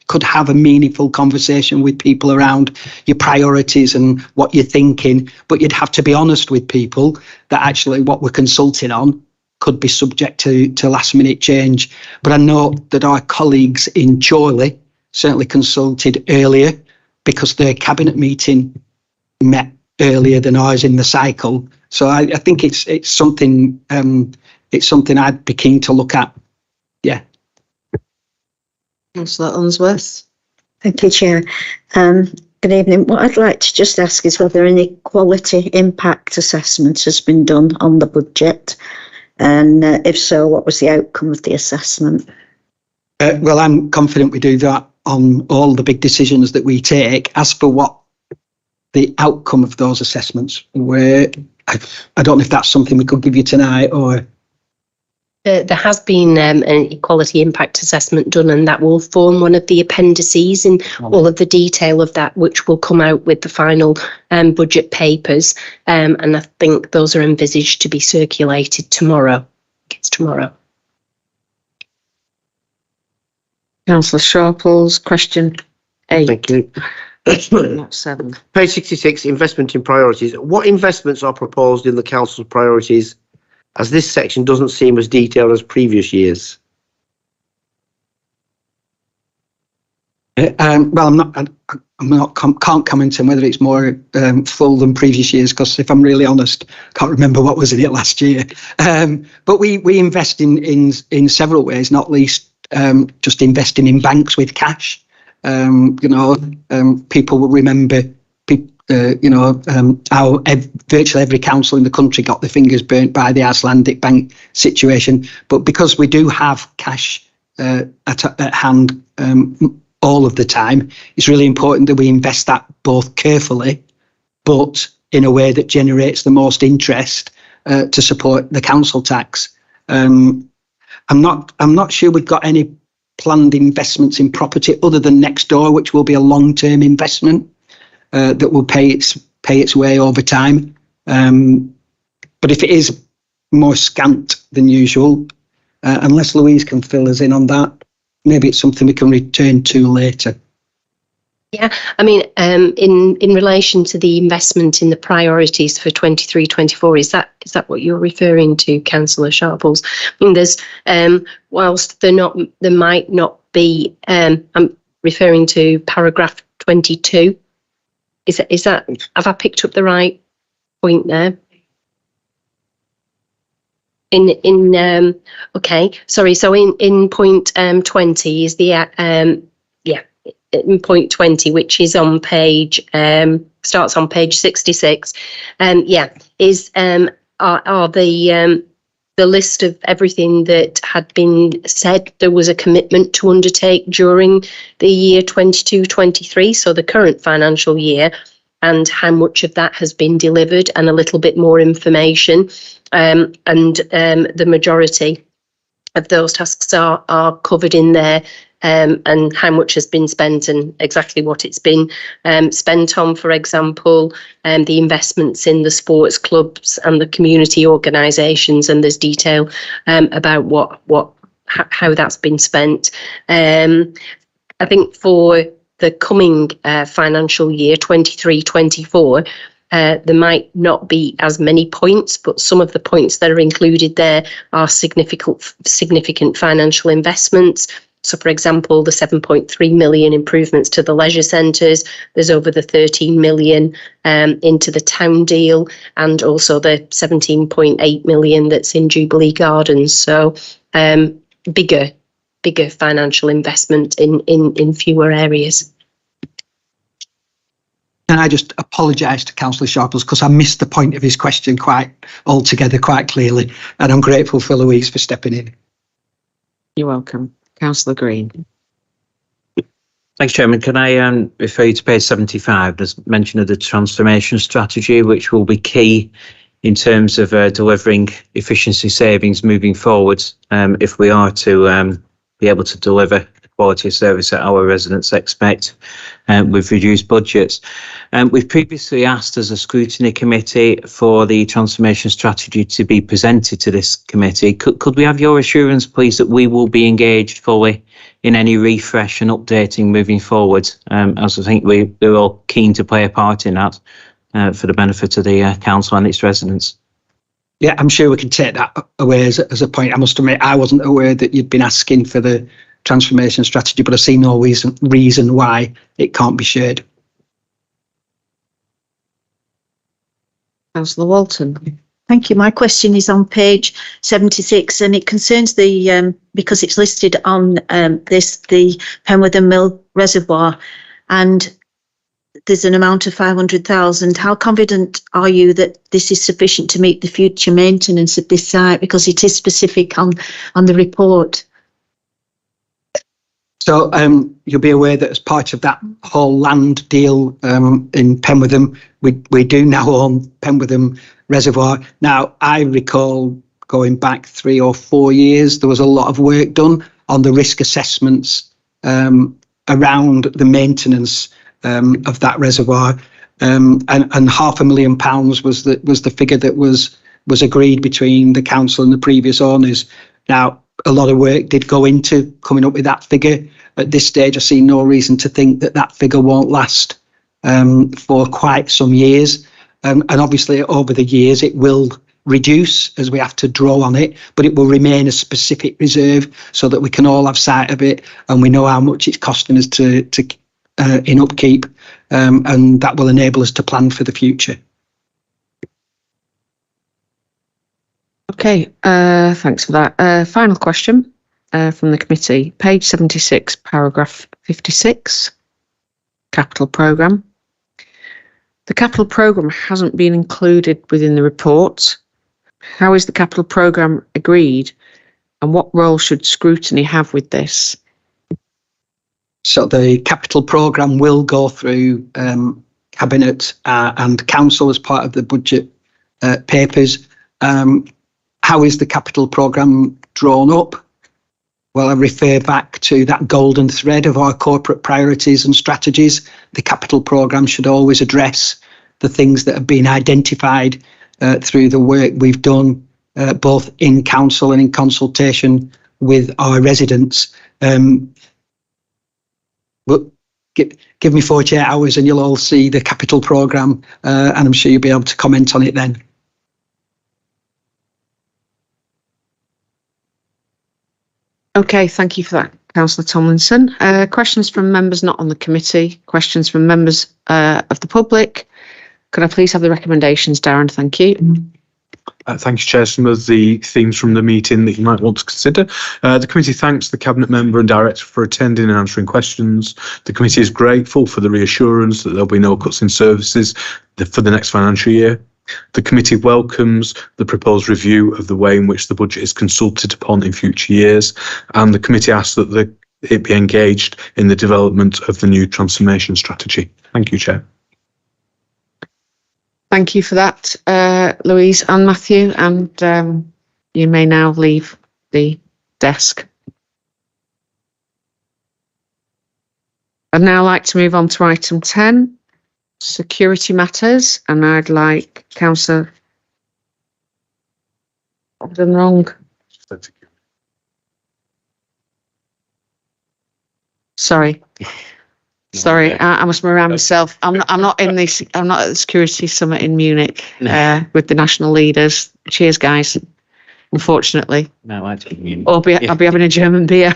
Could have a meaningful conversation with people around your priorities and what you're thinking. But you'd have to be honest with people that actually what we're consulting on could be subject to last minute change. But I know that our colleagues in Chorley certainly consulted earlier because their cabinet meeting met earlier than ours in the cycle. So I think it's something I'd be keen to look at. Yeah. Councillor Unsworth. Thank you, Chair. Good evening. What I'd like to just ask is whether any quality impact assessment has been done on the budget, and if so, what was the outcome of the assessment? Well, I'm confident we do that on all the big decisions that we take. As for what the outcome of those assessments were, I don't know if that's something we could give you tonight or... There has been an equality impact assessment done, and that will form one of the appendices in all of the detail of that, which will come out with the final budget papers. And I think those are envisaged to be circulated tomorrow. It's tomorrow. Councillor Sharples, question 8. Thank you. Not 7. Page 66, investment in priorities. What investments are proposed in the council's priorities, as this section doesn't seem as detailed as previous years? Well, can't comment on whether it's more full than previous years, because if I'm really honest, can't remember what was in it last year. But we invest in several ways, not least just investing in banks with cash. People will remember, how virtually every council in the country got their fingers burnt by the Icelandic bank situation. But because we do have cash at hand all of the time, it's really important that we invest that both carefully, but in a way that generates the most interest to support the council tax. I'm not sure we've got any planned investments in property other than next door, which will be a long-term investment that will pay its way over time. But if it is more scant than usual, unless Louise can fill us in on that, maybe it's something we can return to later. Yeah, I mean, in relation to the investment in the priorities for 23-24, is that what you're referring to, Councillor Sharples? I mean, there's whilst there might not be. I'm referring to paragraph 22. Is that have I picked up the right point there? Okay, sorry. So in point 20 is the in point 20, which is on page starts on page 66. Is are the list of everything that had been said there was a commitment to undertake during the year 22-23, so the current financial year, and how much of that has been delivered, and a little bit more information. And the majority of those tasks are covered in there, and how much has been spent and exactly what it's been spent on. For example, the investments in the sports clubs and the community organisations, and there's detail about how that's been spent. I think for the coming financial year 23-24, there might not be as many points, but some of the points that are included there are significant financial investments. So, for example, the 7.3 million improvements to the leisure centres, there's over the 13 million into the town deal, and also the 17.8 million that's in Jubilee Gardens. So bigger financial investment in fewer areas. Can I just apologise to Councillor Sharples because I missed the point of his question quite clearly, and I'm grateful for Louise for stepping in. You're welcome. Councillor Green. Thanks, Chairman. Can I refer you to page 75? There's mention of the transformation strategy, which will be key in terms of delivering efficiency savings moving forward, if we are to be able to deliver the quality of service that our residents expect with reduced budgets. We've previously asked as a scrutiny committee for the transformation strategy to be presented to this committee. Could we have your assurance, please, that we will be engaged fully in any refresh and updating moving forward, as I think we're all keen to play a part in that for the benefit of the council and its residents? Yeah, I'm sure we can take that away as a point. I must admit, I wasn't aware that you'd been asking for the transformation strategy, but I see no reason why it can't be shared. Councillor Walton. Thank you. My question is on page 76, and it concerns the because it's listed on the Penworth and Mill Reservoir, and there's an amount of 500,000. How confident are you that this is sufficient to meet the future maintenance of this site? Because it is specific on the report. So you'll be aware that as part of that whole land deal in Penwortham, we do now own Penwortham Reservoir. Now, I recall going back 3 or 4 years, there was a lot of work done on the risk assessments around the maintenance of that reservoir, and £500,000 was the figure that was agreed between the council and the previous owners. Now, a lot of work did go into coming up with that figure. At this stage, I see no reason to think that figure won't last for quite some years. And obviously, over the years, it will reduce as we have to draw on it, but it will remain a specific reserve so that we can all have sight of it and we know how much it's costing us to in upkeep, and that will enable us to plan for the future. Okay, thanks for that. Final question from the committee, page 76, paragraph 56, capital programme. The capital programme hasn't been included within the report. How is the capital programme agreed, and what role should scrutiny have with this? So the capital programme will go through Cabinet and Council as part of the budget papers. How is the capital programme drawn up? Well, I refer back to that golden thread of our corporate priorities and strategies. The capital programme should always address the things that have been identified through the work we've done, both in Council and in consultation with our residents. But give me 48 hours and you'll all see the capital programme, and I'm sure you'll be able to comment on it then. Okay, thank you for that, Councillor Tomlinson. Questions from members not on the committee, questions from members of the public. Could I please have the recommendations, Darren? Thank you. Thank you, Chair. Some of the themes from the meeting that you might want to consider. The committee thanks the Cabinet Member and Director for attending and answering questions. The committee is grateful for the reassurance that there will be no cuts in services for the next financial year. The committee welcomes the proposed review of the way in which the budget is consulted upon in future years, and the committee asks that it be engaged in the development of the new transformation strategy. Thank you, Chair. Thank you for that, Louise and Matthew, and you may now leave the desk. I'd now like to move on to item 10, security matters, and I'd like Councillor. I've done wrong. Sorry. Sorry, I must remind myself. I'm not in this. I'm not at the security summit in Munich with the national leaders. Cheers, guys. Unfortunately, No, actually, I'll be having a German beer.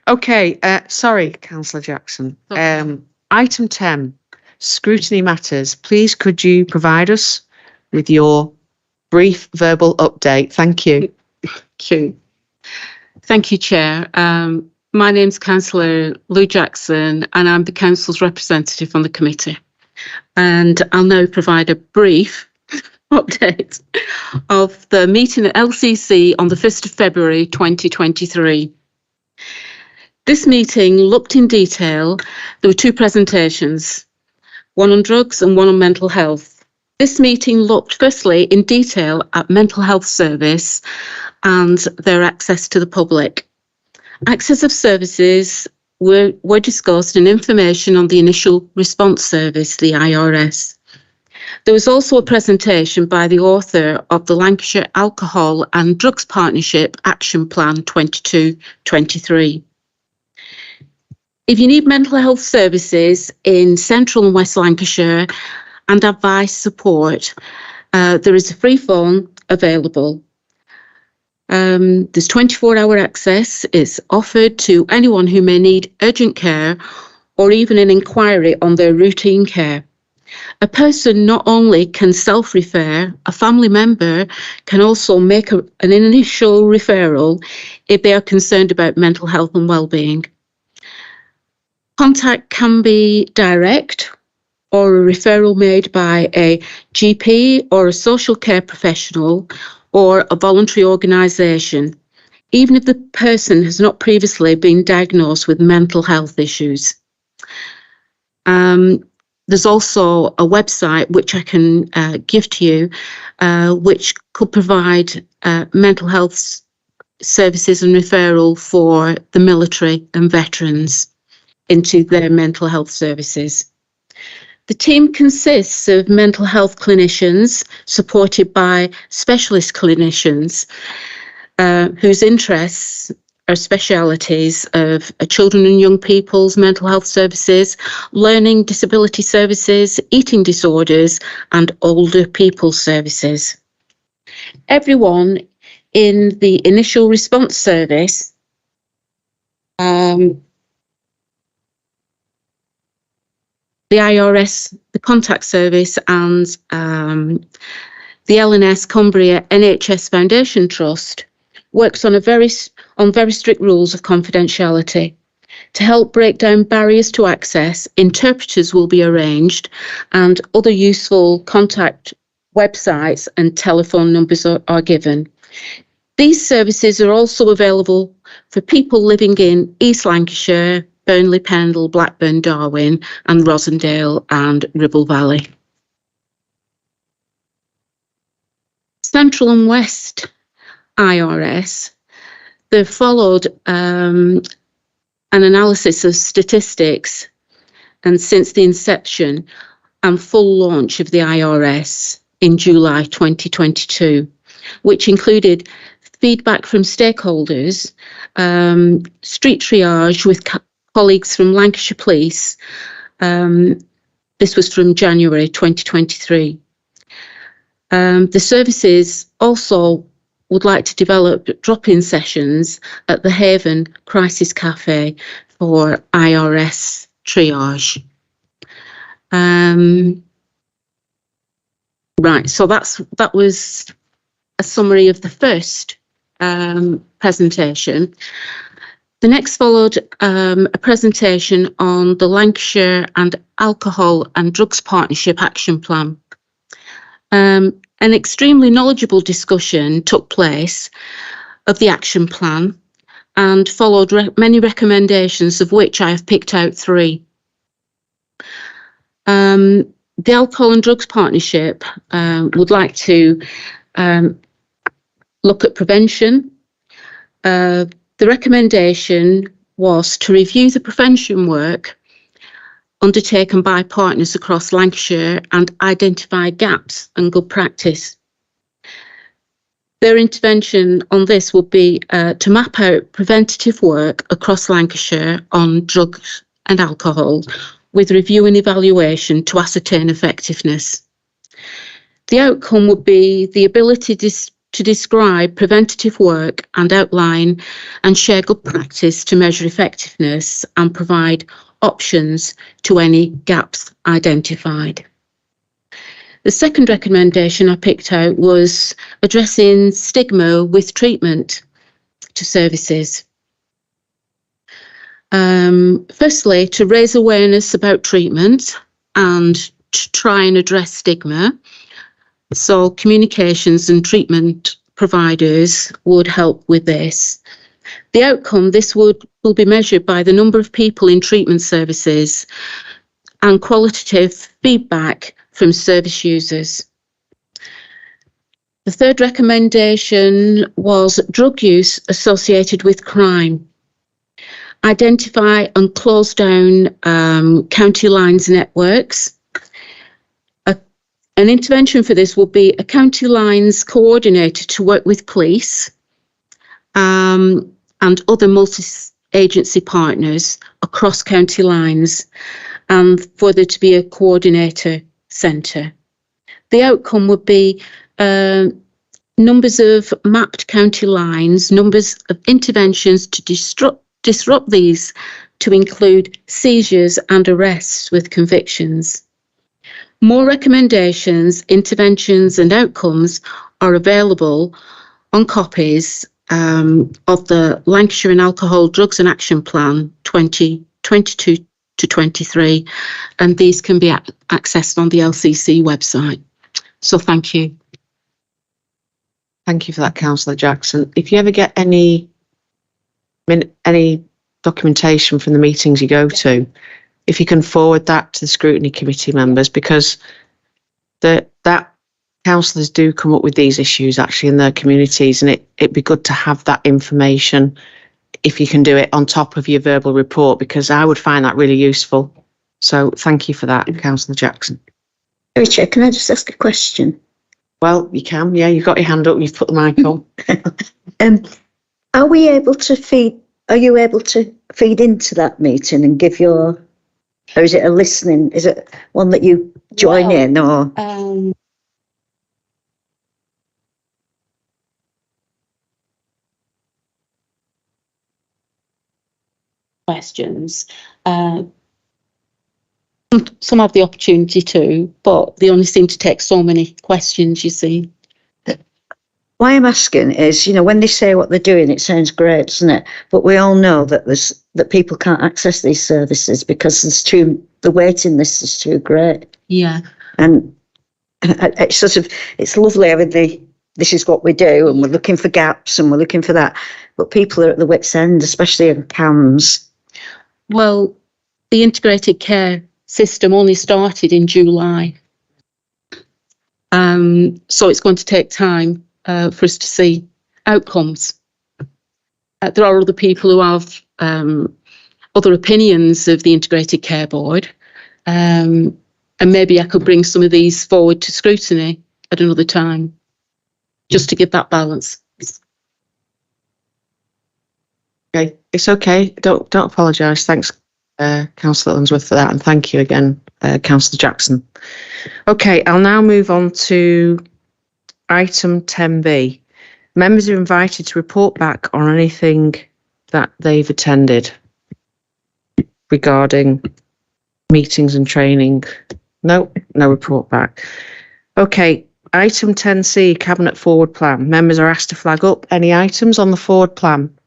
Okay. Sorry, Councillor Jackson. Item 10, scrutiny matters. Please, could you provide us with your brief verbal update? Thank you. Thank you, Chair. My name's Councillor Lou Jackson, and I'm the Council's representative on the committee. And I'll now provide a brief update of the meeting at LCC on the 1st of February 2023. This meeting looked in detail. There were two presentations, one on drugs and one on mental health. This meeting looked firstly in detail at mental health service and their access to the public. Access of services were discussed and information on the initial response service, the IRS. There was also a presentation by the author of the Lancashire Alcohol and Drugs Partnership Action Plan 22-23. If you need mental health services in Central and West Lancashire and advice support, there is a free phone available. There's 24-hour access. It's offered to anyone who may need urgent care or even an inquiry on their routine care. A person not only can self-refer, a family member can also make an initial referral if they are concerned about mental health and well-being. Contact can be direct or a referral made by a GP or a social care professional or a voluntary organisation, even if the person has not previously been diagnosed with mental health issues. There's also a website which I can give to you, which could provide mental health services and referral for the military and veterans into their mental health services. The team consists of mental health clinicians supported by specialist clinicians whose interests are specialities of children and young people's mental health services, learning disability services, eating disorders, and older people's services. Everyone in the initial response service the IRS, the contact service, and the L&S Cumbria NHS Foundation Trust works on very strict rules of confidentiality. To help break down barriers to access, interpreters will be arranged and other useful contact websites and telephone numbers are given. These services are also available for people living in East Lancashire, Burnley, Pendle, Blackburn, Darwin, and Rosendale and Ribble Valley. Central and West IRS, they've followed an analysis of statistics and since the inception and full launch of the IRS in July 2022, which included feedback from stakeholders, street triage with colleagues from Lancashire Police. This was from January 2023. The services also would like to develop drop-in sessions at the Haven Crisis Cafe for IRS triage. Right, so that was a summary of the first presentation. The next followed a presentation on the Lancashire and Alcohol and Drugs Partnership Action Plan. An extremely knowledgeable discussion took place of the action plan and followed many recommendations, of which I have picked out 3. The Alcohol and Drugs Partnership would like to look at prevention, the recommendation was to review the prevention work undertaken by partners across Lancashire and identify gaps and good practice. Their intervention on this would be to map out preventative work across Lancashire on drugs and alcohol, with review and evaluation to ascertain effectiveness. The outcome would be the ability to describe preventative work and outline and share good practice to measure effectiveness and provide options to any gaps identified. The second recommendation I picked out was addressing stigma with treatment to services. Firstly, to raise awareness about treatment and to try and address stigma. So communications and treatment providers would help with this. The outcome, this will be measured by the number of people in treatment services and qualitative feedback from service users. The third recommendation was drug use associated with crime. Identify and close down county lines networks. An intervention for this will be a county lines coordinator to work with police and other multi-agency partners across county lines, and for there to be a coordinator centre. The outcome would be numbers of mapped county lines, numbers of interventions to disrupt these to include seizures and arrests with convictions. More recommendations, interventions and outcomes are available on copies of the Lancashire and Alcohol, Drugs and Action Plan 2022 to 23, and these can be accessed on the LCC website. So thank you. Thank you for that, Councillor Jackson. If you ever get any documentation from the meetings you go to, if you can forward that to the Scrutiny Committee members, because that councillors do come up with these issues actually in their communities, and it'd be good to have that information if you can do it on top of your verbal report, because I would find that really useful. So thank you for that, Councillor Jackson. Richard, can I just ask a question? Well, you can, yeah, you've got your hand up, you've put the mic on. Are you able to feed into that meeting and give your, or is it a listening, is it one that you join in, or? Questions. Some have the opportunity to, but they only seem to take so many questions, you see. Why I'm asking is, when they say what they're doing, it sounds great, doesn't it? But we all know that that people can't access these services because the waiting list is too great. Yeah. And it's lovely having this is what we do, and we're looking for gaps and we're looking for that. But people are at the wit's end, especially in CAMS. Well, the integrated care system only started in July. So it's going to take time for us to see outcomes. There are other people who have other opinions of the Integrated Care Board, and maybe I could bring some of these forward to scrutiny at another time, just to give that balance. Okay, it's okay. Don't apologise. Thanks, Councillor Unsworth, for that, and thank you again, Councillor Jackson. Okay, I'll now move on to item 10B. Members are invited to report back on anything that they've attended regarding meetings and training. No report back. Okay, item 10C, Cabinet Forward Plan. Members are asked to flag up any items on the forward plan.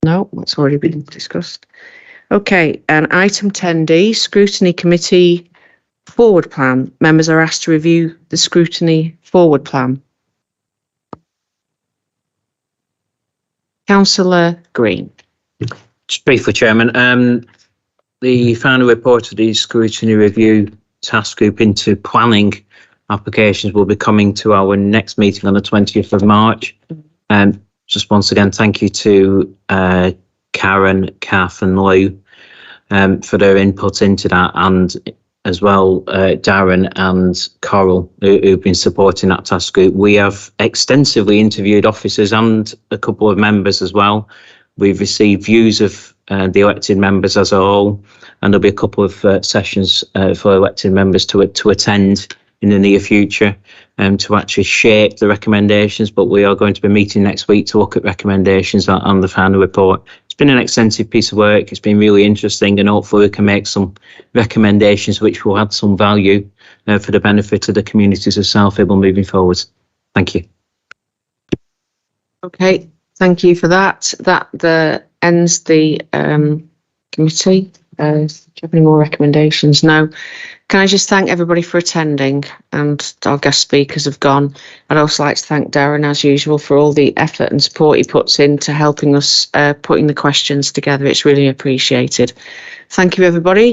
No, that's already been discussed. Okay, and item 10D, Scrutiny Committee Forward Plan. Members are asked to review the Scrutiny Forward Plan. Councillor Green. Just briefly, Chairman, the final report of the Scrutiny Review Task Group into planning applications will be coming to our next meeting on the 20th of March. just once again, thank you to Karen, Kath and Lou for their input into that, and as well Darren and Coral who've been supporting that task group. We have extensively interviewed officers and a couple of members as well. We've received views of the elected members as a whole, and there'll be a couple of sessions for elected members to attend in the near future to actually shape the recommendations. But we are going to be meeting next week to look at recommendations on the final report. It's been an extensive piece of work. It's been really interesting, and hopefully we can make some recommendations which will add some value for the benefit of the communities of South Hibble moving forward. Thank you. Okay, thank you for that. That ends the committee. Do you have any more recommendations? No. Can I just thank everybody for attending, and our guest speakers have gone. I'd also like to thank Darren, as usual, for all the effort and support he puts into helping us putting the questions together. It's really appreciated. Thank you, everybody.